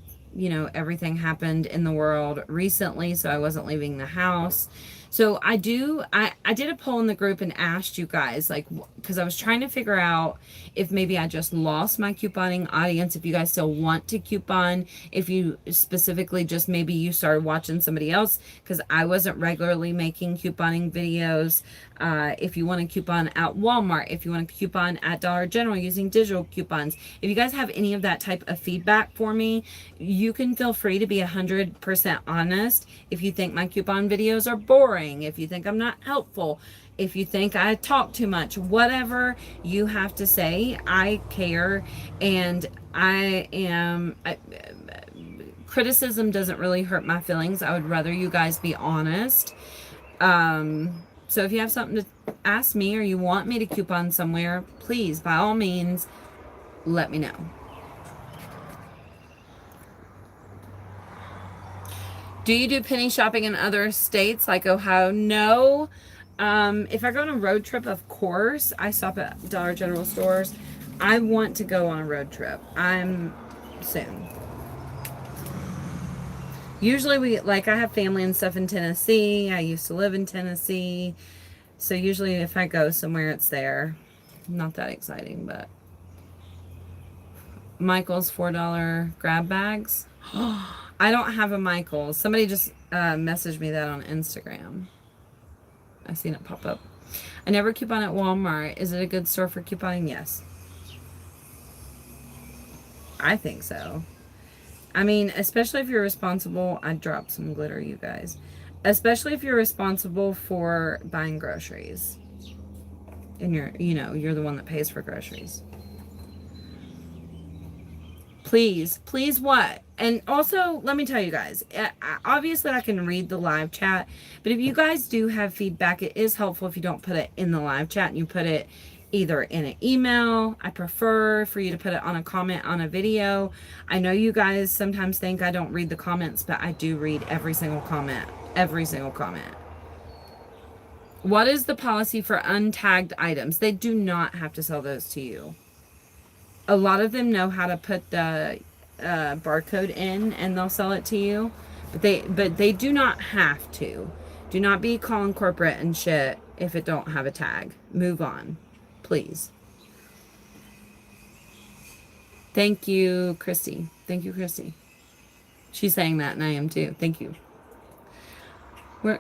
everything happened in the world recently, so I wasn't leaving the house. So I did a poll in the group and asked you guys, like, because I was trying to figure out if maybe I just lost my couponing audience, if you guys still want to coupon, if you specifically just maybe you started watching somebody else, because I wasn't regularly making couponing videos. If you want to coupon at Walmart, if you want to coupon at Dollar General using digital coupons, if you guys have any of that type of feedback for me, you can feel free to be 100% honest. If you think my coupon videos are boring, if you think I'm not helpful, if you think I talk too much, whatever you have to say, I care, and criticism doesn't really hurt my feelings. I would rather you guys be honest. So if you have something to ask me, or you want me to coupon somewhere, please, by all means, let me know. Do you do penny shopping in other states like Ohio? No. If I go on a road trip, of course, I stop at Dollar General stores. I want to go on a road trip. Soon. Usually I have family and stuff in Tennessee. I used to live in Tennessee. So usually if I go somewhere, it's there. Not that exciting, but. Michael's $4 grab bags. I don't have a Michael's. Somebody just messaged me that on Instagram. I seen it pop up. I never coupon at Walmart. Is it a good store for couponing? Yes. I think so. I mean, especially if you're responsible. I dropped some glitter, you guys. Especially if you're responsible for buying groceries. And you're the one that pays for groceries. Please what? And also, let me tell you guys, obviously I can read the live chat, but if you guys do have feedback, it is helpful if you don't put it in the live chat and you put it either in an email. I prefer for you to put it on a comment on a video. I know you guys sometimes think I don't read the comments, but I do read every single comment. Every single comment. What is the policy for untagged items? They do not have to sell those to you. A lot of them know how to put the barcode in and they'll sell it to you, but they do not have to. Do not be calling corporate and shit if it don't have a tag. Move on, please. Thank you, Christy. Thank you, Christy. She's saying that, and I am too. Thank you. Where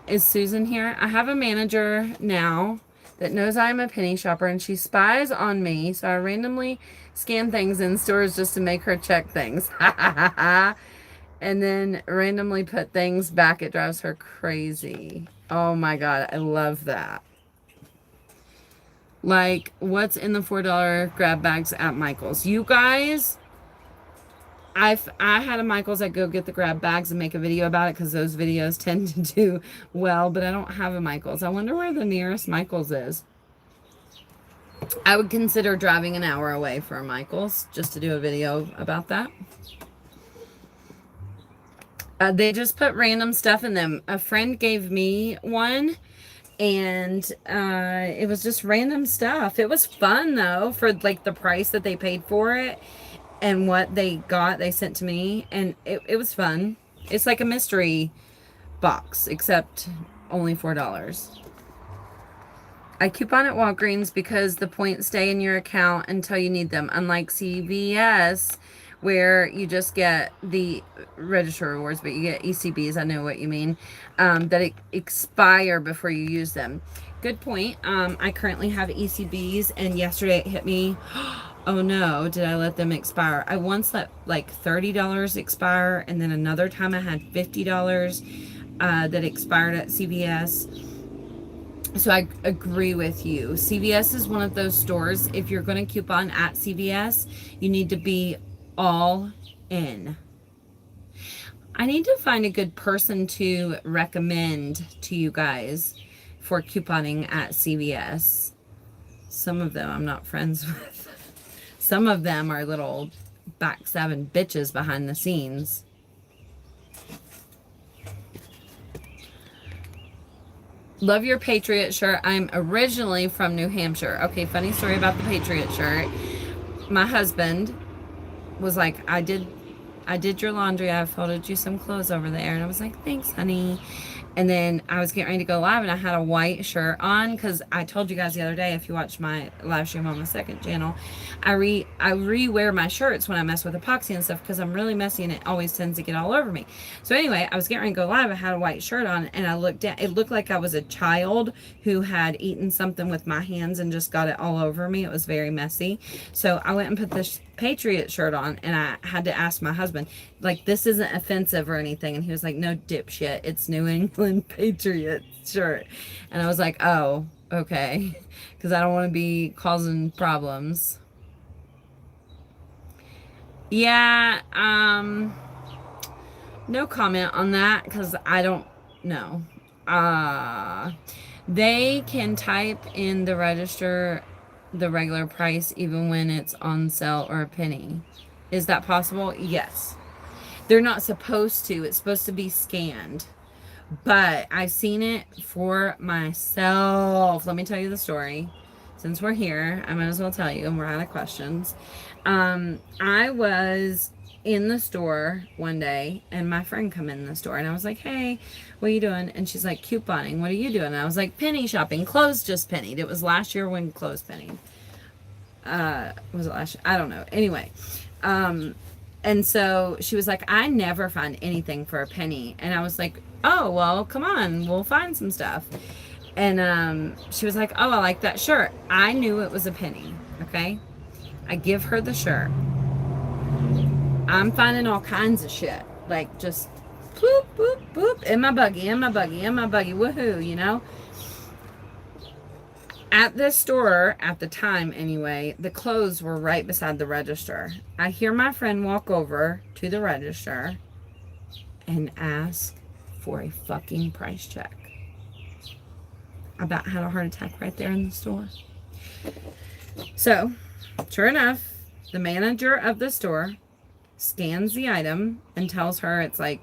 is Susan here? I have a manager now that knows I'm a penny shopper, and she spies on me, so I randomly scan things in stores just to make her check things. And then randomly put things back. It drives her crazy. Oh my God, I love that. Like, what's in the $4 grab bags at Michael's? You guys, I had a Michael's. I go get the grab bags and make a video about it because those videos tend to do well, but I don't have a Michael's. I wonder where the nearest Michael's is. I would consider driving an hour away for a Michael's just to do a video about that. They just put random stuff in them. A friend gave me one, and it was just random stuff. It was fun though, for like the price that they paid for it. and what they got, they sent to me, and it was fun. It's like a mystery box, except only $4. I coupon at Walgreens because the points stay in your account until you need them, unlike CVS, where you just get the register rewards, but you get ECBs, I know what you mean, that expire before you use them. Good point. I currently have ECBs, and yesterday it hit me, oh no, did I let them expire? I once let like $30 expire, and then another time I had $50 that expired at CVS. So I agree with you. CVS is one of those stores, if you're going to coupon at CVS, you need to be all in. I need to find a good person to recommend to you guys for couponing at CVS. Some of them I'm not friends with. Some of them are little backstabbing bitches behind the scenes. Love your Patriot shirt. I'm originally from New Hampshire. Okay, funny story about the Patriot shirt. My husband was like, I did your laundry. I folded you some clothes over there. And I was like, thanks, honey. And then I was getting ready to go live, and I had a white shirt on because I told you guys the other day, if you watch my live stream on my second channel, I rewear my shirts when I mess with epoxy and stuff because I'm really messy and it always tends to get all over me. So anyway, I was getting ready to go live. I had a white shirt on, and I looked down. It looked like I was a child who had eaten something with my hands and just got it all over me. It was very messy. So I went and put this Patriot shirt on, and I had to ask my husband, like, this isn't offensive or anything, and he was like, no, dipshit, it's New England Patriot shirt. And I was like, oh, okay, because I don't want to be causing problems. Yeah, no comment on that because I don't know. They can type in the register the regular price even when it's on sale or a penny. Is that possible? Yes. They're not supposed to. It's supposed to be scanned. But I've seen it for myself. Let me tell you the story. Since we're here, I might as well tell you, and we're out of questions. I was in the store one day, and my friend come in the store, and I was like, hey, what are you doing? And she's like, couponing. What are you doing? And I was like, penny shopping. Clothes just pennied. It was last year when clothes pennied. Was it last year? I don't know. Anyway, and so she was like, I never find anything for a penny. And I was like, oh, well, come on, we'll find some stuff. And she was like, oh, I like that shirt. I knew it was a penny. Okay. I give her the shirt. I'm finding all kinds of shit. Like just boop, boop, boop. In my buggy, woohoo, you know? At this store, at the time anyway, the clothes were right beside the register. I hear my friend walk over to the register and ask for a fucking price check. I about had a heart attack right there in the store. So, sure enough, the manager of the store scans the item and tells her it's like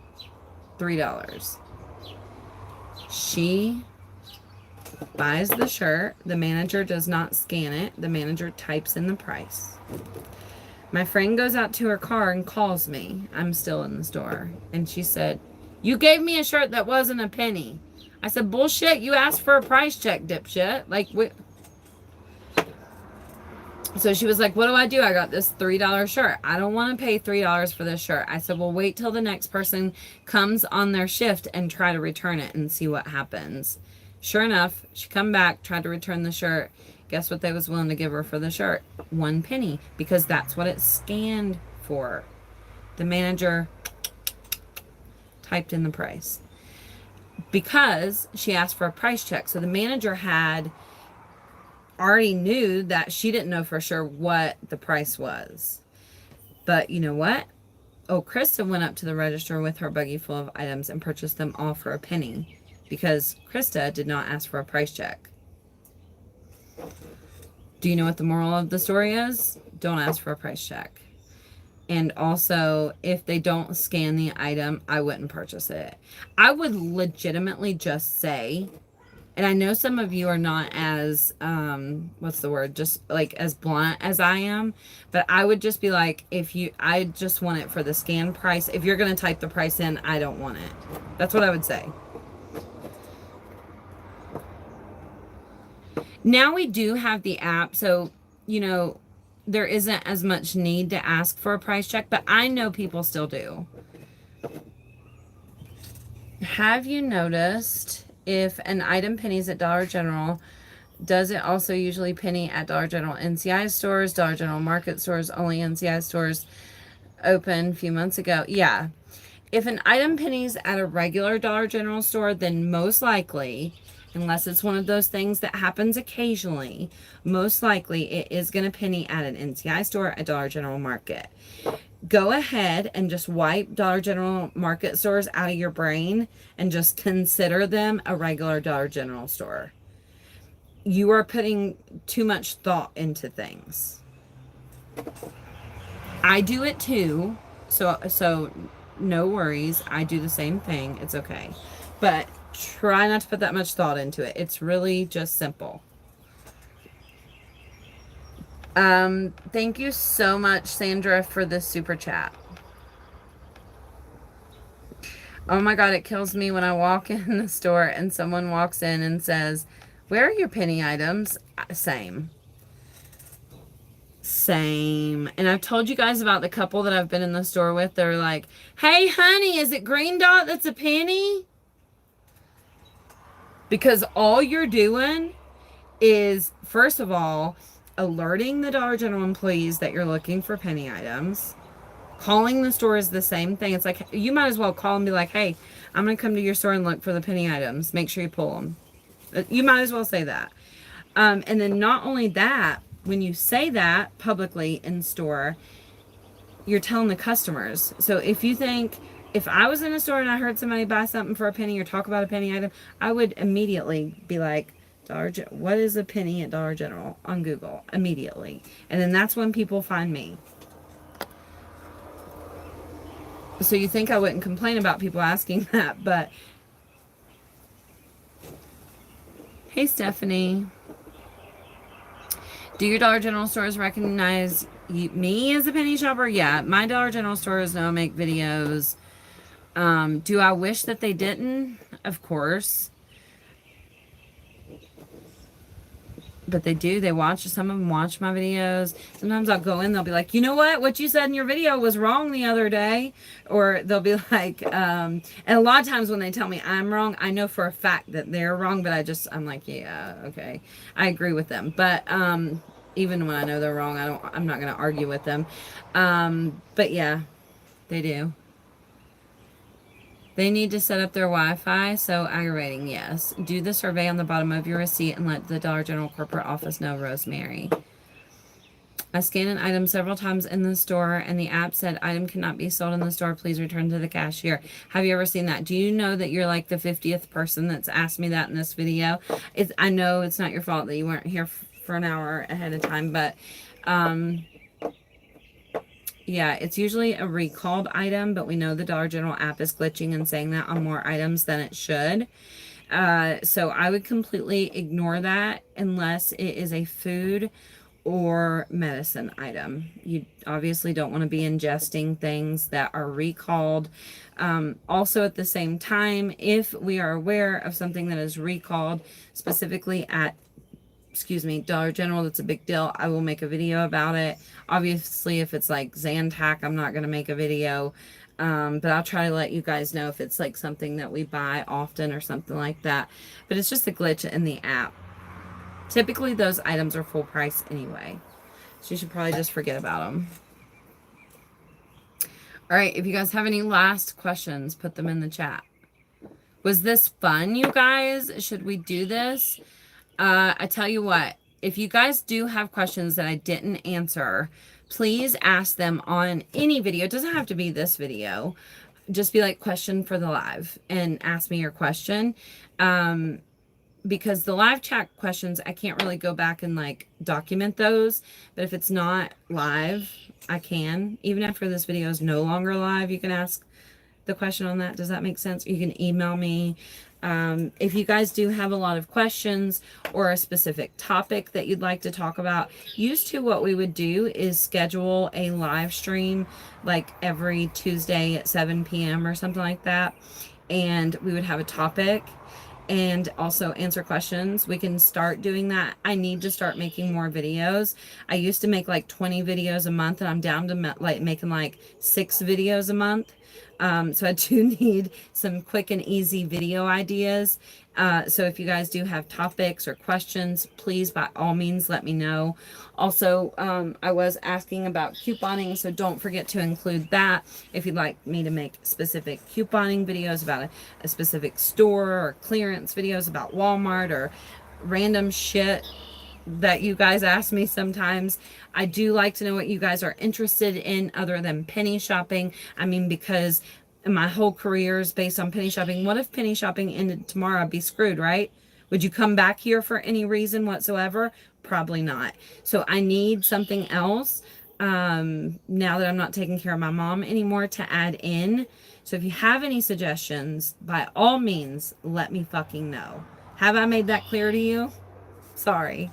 $3. She buys the shirt. The manager does not scan it. The manager types in the price. My friend goes out to her car and calls me. I'm still in the store. And she said, you gave me a shirt that wasn't a penny. I said, bullshit, you asked for a price check, dipshit. Like, so she was like, what do? I got this $3 shirt. I don't want to pay $3 for this shirt. I said, well, wait till the next person comes on their shift and try to return it and see what happens. Sure enough, she come back, tried to return the shirt. Guess what they was willing to give her for the shirt? 1 penny, because that's what it's scanned for. The manager typed in the price. Because she asked for a price check. So the manager had already knew that she didn't know for sure what the price was. But you know what? Oh, Krista went up to the register with her buggy full of items and purchased them all for a penny. Because Krista did not ask for a price check. Do you know what the moral of the story is? Don't ask for a price check. And also, if they don't scan the item, I wouldn't purchase it. I would legitimately just say, And I know some of you are not as, what's the word? Just like as blunt as I am. But I would just be like, I just want it for the scan price. If you're going to type the price in, I don't want it. That's what I would say. Now we do have the app. So, there isn't as much need to ask for a price check, but I know people still do. Have you noticed if an item pennies at Dollar General, does it also usually penny at Dollar General NCI stores, Dollar General Market stores, only NCI stores open a few months ago? Yeah. If an item pennies at a regular Dollar General store, then most likely, unless it's one of those things that happens occasionally, most likely it is going to penny at an NCI store, a Dollar General Market. Go ahead and just wipe Dollar General Market stores out of your brain and just consider them a regular Dollar General store. You are putting too much thought into things. I do it too. So no worries. I do the same thing. It's okay. But try not to put that much thought into it. It's really just simple. Thank you so much, Sandra, for this super chat. Oh my God, it kills me when I walk in the store and someone walks in and says, "Where are your penny items?" Same. And I've told you guys about the couple that I've been in the store with. They're like, "Hey, honey, is it green dot that's a penny?" Because all you're doing is, first of all, alerting the Dollar General employees that you're looking for penny items. Calling the store is the same thing. It's like, you might as well call and be like, "Hey, I'm going to come to your store and look for the penny items. Make sure you pull them." You might as well say that. And then not only that, when you say that publicly in store, you're telling the customers. So if I was in a store and I heard somebody buy something for a penny or talk about a penny item, I would immediately be like, what is a penny at Dollar General on Google? Immediately. And then that's when people find me. So you think I wouldn't complain about people asking that, but hey, Stephanie. Do your Dollar General stores recognize me as a penny shopper? Yeah, my Dollar General stores know I make videos. Do I wish that they didn't? Of course. But they do. Some of them watch my videos. Sometimes I'll go in, they'll be like, "You know what you said in your video was wrong the other day." Or they'll be like, and a lot of times when they tell me I'm wrong, I know for a fact that they're wrong, but I'm like, yeah, okay. I agree with them. But, even when I know they're wrong, I'm not going to argue with them. But yeah, they do. They need to set up their Wi-Fi. So aggravating, yes. Do the survey on the bottom of your receipt and let the Dollar General corporate office know, Rosemary. I scanned an item several times in the store and the app said item cannot be sold in the store. Please return to the cashier. Have you ever seen that? Do you know that you're like the 50th person that's asked me that in this video? I know it's not your fault that you weren't here for an hour ahead of time, but yeah, it's usually a recalled item, but we know the Dollar General app is glitching and saying that on more items than it should. So I would completely ignore that unless it is a food or medicine item. You obviously don't want to be ingesting things that are recalled. Also at the same time, if we are aware of something that is recalled specifically at Dollar General, that's a big deal, I will make a video about it. Obviously, if it's like Zantac, I'm not going to make a video. But I'll try to let you guys know if it's like something that we buy often or something like that. But it's just a glitch in the app. Typically, those items are full price anyway. So you should probably just forget about them. All right, if you guys have any last questions, put them in the chat. Was this fun, you guys? Should we do this? I tell you what, if you guys do have questions that I didn't answer, please ask them on any video. It doesn't have to be this video. Just be like, question for the live, and ask me your question. Because the live chat questions, I can't really go back and like document those. But if it's not live, I can. Even after this video is no longer live, you can ask the question on that. Does that make sense? You can email me. If you guys do have a lot of questions or a specific topic that you'd like to talk about, used to what we would do is schedule a live stream like every Tuesday at 7 p.m. or something like that. And we would have a topic and also answer questions. We can start doing that. I need to start making more videos. I used to make like 20 videos a month, and I'm down to like making like 6 videos a month. So I do need some quick and easy video ideas. So if you guys do have topics or questions, please by all means let me know. Also, I was asking about couponing, so don't forget to include that if you'd like me to make specific couponing videos about a specific store, or clearance videos about Walmart, or random shit that you guys ask me sometimes. I do like to know what you guys are interested in other than penny shopping. I mean, because my whole career is based on penny shopping. What if penny shopping ended tomorrow? I'd be screwed, right? Would you come back here for any reason whatsoever? Probably not. So I need something else now that I'm not taking care of my mom anymore to add in. So if you have any suggestions, by all means, let me fucking know. Have I made that clear to you? Sorry.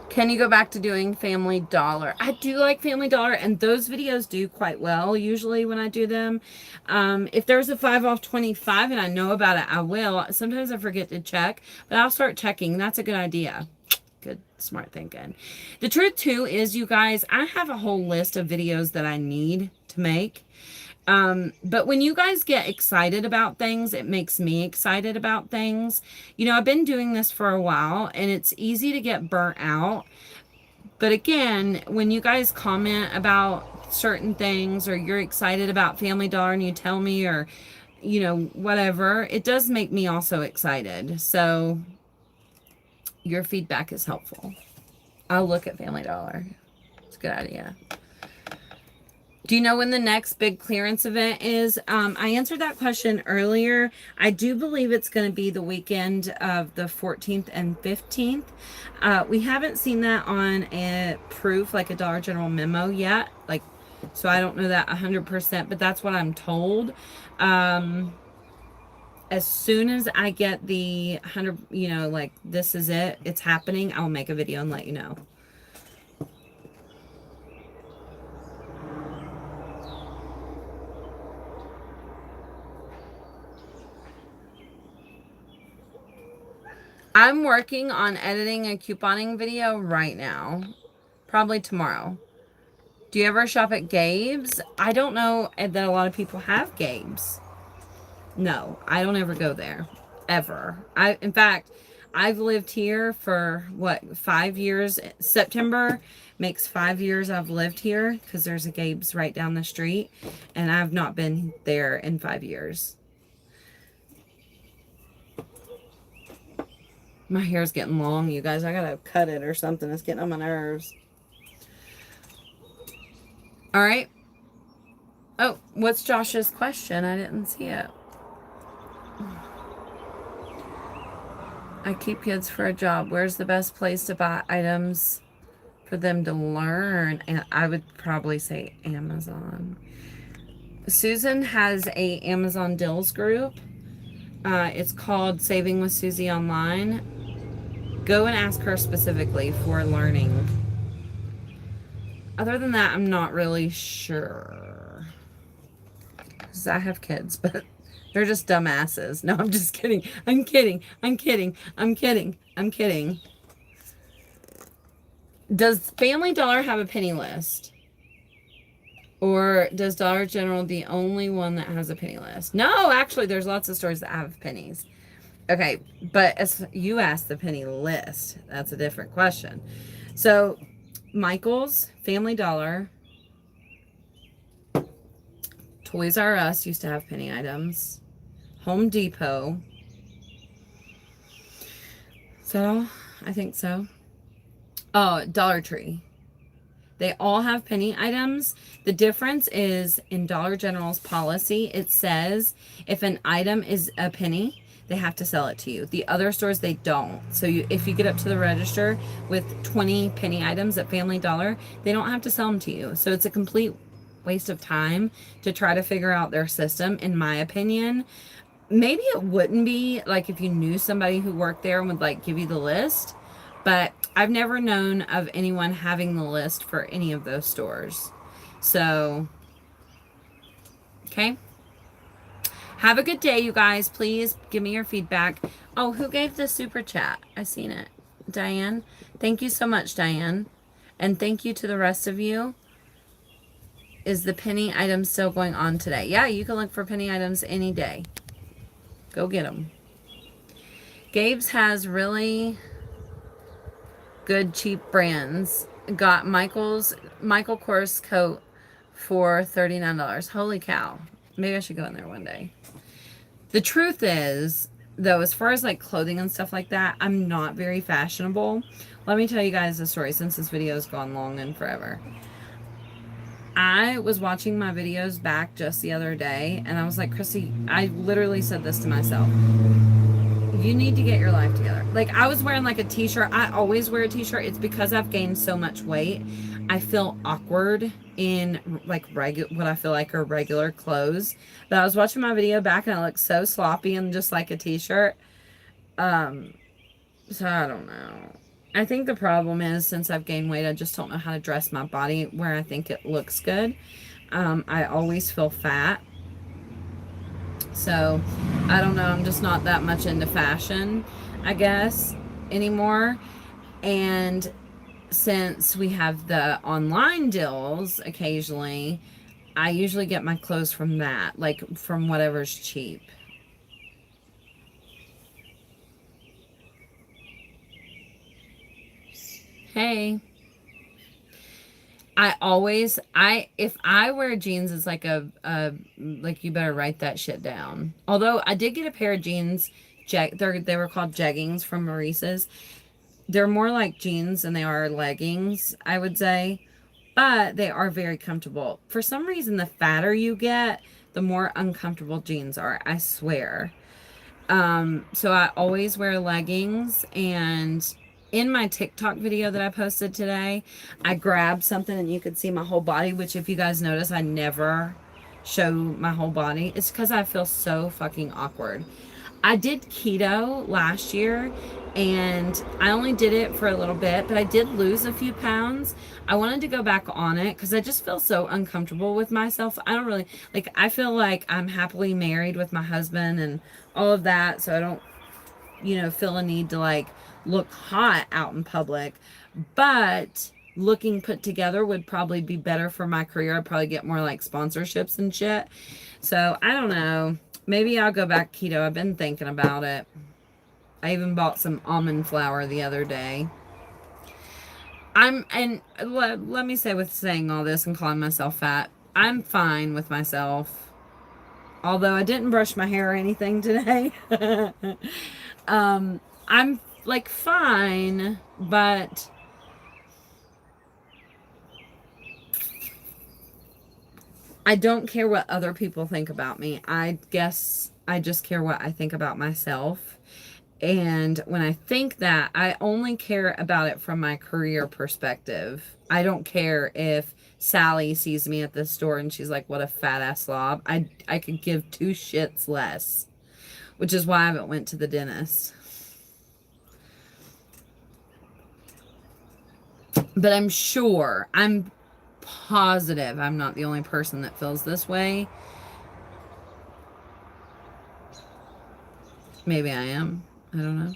Can you go back to doing Family Dollar? I do like Family Dollar, and those videos do quite well usually when I do them. If there's a 5 off 25 and I know about it, I will. Sometimes I forget to check, but I'll start checking. That's a good idea. Good, smart thinking. The truth too is, you guys, I have a whole list of videos that I need to make. But when you guys get excited about things, it makes me excited about things. You know, I've been doing this for a while, and it's easy to get burnt out. But again, when you guys comment about certain things, or you're excited about Family Dollar and you tell me, or, you know, whatever, it does make me also excited. So your feedback is helpful. I'll look at Family Dollar. It's a good idea. Do you know when the next big clearance event is? I answered that question earlier. I do believe it's going to be the weekend of the 14th and 15th. We haven't seen that on a proof, like a Dollar General memo yet. So I don't know that 100%, but that's what I'm told. As soon as I get the 100, you know, like this is it, it's happening, I'll make a video and let you know. I'm working on editing a couponing video right now. Probably tomorrow. Do you ever shop at Gabe's? I don't know that a lot of people have Gabe's. No, I don't ever go there. Ever. In fact, I've lived here for, 5 years? September makes 5 years I've lived here, because there's a Gabe's right down the street. And I've not been there in 5 years. My hair's getting long, you guys. I gotta cut it or something. It's getting on my nerves. All right. Oh, what's Josh's question? I didn't see it. I keep kids for a job. Where's the best place to buy items for them to learn? And I would probably say Amazon. Susan has a Amazon Deals group. It's called Saving with Susie Online. Go and ask her specifically for learning. Other than that, I'm not really sure. Because I have kids, but they're just dumbasses. No, I'm just kidding. I'm kidding. I'm kidding. I'm kidding. I'm kidding. Does Family Dollar have a penny list? Or does Dollar General the only one that has a penny list? No, actually, there's lots of stores that have pennies. Okay, but as you asked the penny list, that's a different question. So, Michael's, Family Dollar, Toys R Us used to have penny items, Home Depot. Is that all? I think so. Oh, Dollar Tree. They all have penny items. The difference is in Dollar General's policy, it says if an item is a penny, they have to sell it to you. The other stores, they don't. So if you get up to the register with 20 penny items at Family Dollar, they don't have to sell them to you. So it's a complete waste of time to try to figure out their system, in my opinion. Maybe it wouldn't be like if you knew somebody who worked there and would like give you the list, but I've never known of anyone having the list for any of those stores. So, okay. Have a good day, you guys. Please give me your feedback. Oh, who gave the super chat? I seen it. Diane. Thank you so much, Diane. And thank you to the rest of you. Is the penny item still going on today? Yeah, you can look for penny items any day. Go get them. Gabe's has really good cheap brands. Got Michael Kors coat for $39. Holy cow. Maybe I should go in there one day. The truth is, though, as far as like clothing and stuff like that, I'm not very fashionable. Let me tell you guys a story since this video has gone long and forever. I was watching my videos back just the other day, and I was like, Christy, I literally said this to myself. You need to get your life together. Like, I was wearing like a t-shirt. I always wear a t-shirt. It's because I've gained so much weight. I feel awkward in like what I feel like are regular clothes. But I was watching my video back and I look so sloppy in just like a t-shirt. So I don't know. I think the problem is, since I've gained weight, I just don't know how to dress my body where I think it looks good. I always feel fat. So, I don't know. I'm just not that much into fashion, I guess, anymore. And since we have the online deals occasionally, I usually get my clothes from that, like from whatever's cheap. Hey. If I wear jeans, it's like like you better write that shit down. Although I did get a pair of jeans, they were called jeggings from Maurice's. They're more like jeans than they are leggings, I would say, but they are very comfortable. For some reason, the fatter you get, the more uncomfortable jeans are, I swear. So I always wear leggings, and in my TikTok video that I posted today, I grabbed something and you could see my whole body, which if you guys notice, I never show my whole body. It's because I feel so fucking awkward. I did keto last year and I only did it for a little bit, but I did lose a few pounds. I wanted to go back on it because I just feel so uncomfortable with myself. I don't really, like, I feel like I'm happily married with my husband and all of that, so I don't, feel a need to, like, look hot out in public. But looking put together would probably be better for my career. I'd probably get more, like, sponsorships and shit. So, I don't know. Maybe I'll go back keto. I've been thinking about it. I even bought some almond flour the other day. Let me say, with saying all this and calling myself fat, I'm fine with myself. Although I didn't brush my hair or anything today. I'm like fine, but I don't care what other people think about me. I guess I just care what I think about myself. And when I think that, I only care about it from my career perspective. I don't care if Sally sees me at the store and she's like, what a fat ass slob. I could give two shits less, which is why I haven't went to the dentist. But I'm positive I'm not the only person that feels this way. Maybe I am. I don't know.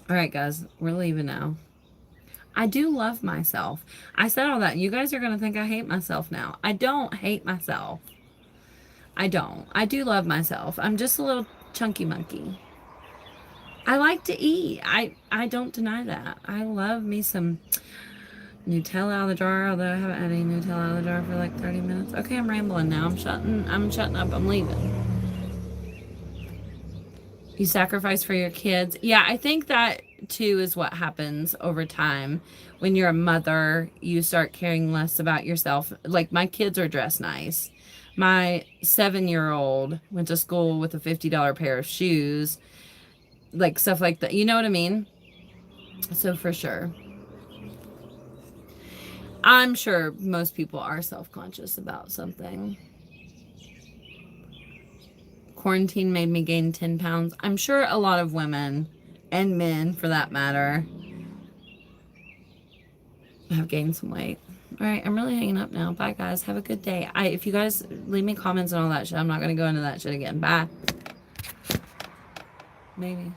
All right, guys, we're leaving now. I do love myself. I said all that. You guys are going to think I hate myself now. I don't hate myself. I don't. I do love myself. I'm just a little chunky monkey. I like to eat. I don't deny that. I love me some Nutella out of the jar, although I haven't had any Nutella out of the jar for like 30 minutes. Okay, I'm rambling now. I'm shutting up. I'm leaving. You sacrifice for your kids. Yeah, I think that too is what happens over time. When you're a mother, you start caring less about yourself. Like, my kids are dressed nice, My 7-year-old went to school with a $50 pair of shoes, like stuff like that. You know what I mean? So for sure. I'm sure most people are self-conscious about something. Quarantine made me gain 10 pounds. I'm sure a lot of women, and men for that matter, have gained some weight. All right, I'm really hanging up now. Bye, guys. Have a good day. If you guys leave me comments and all that shit, I'm not going to go into that shit again. Bye. Maybe.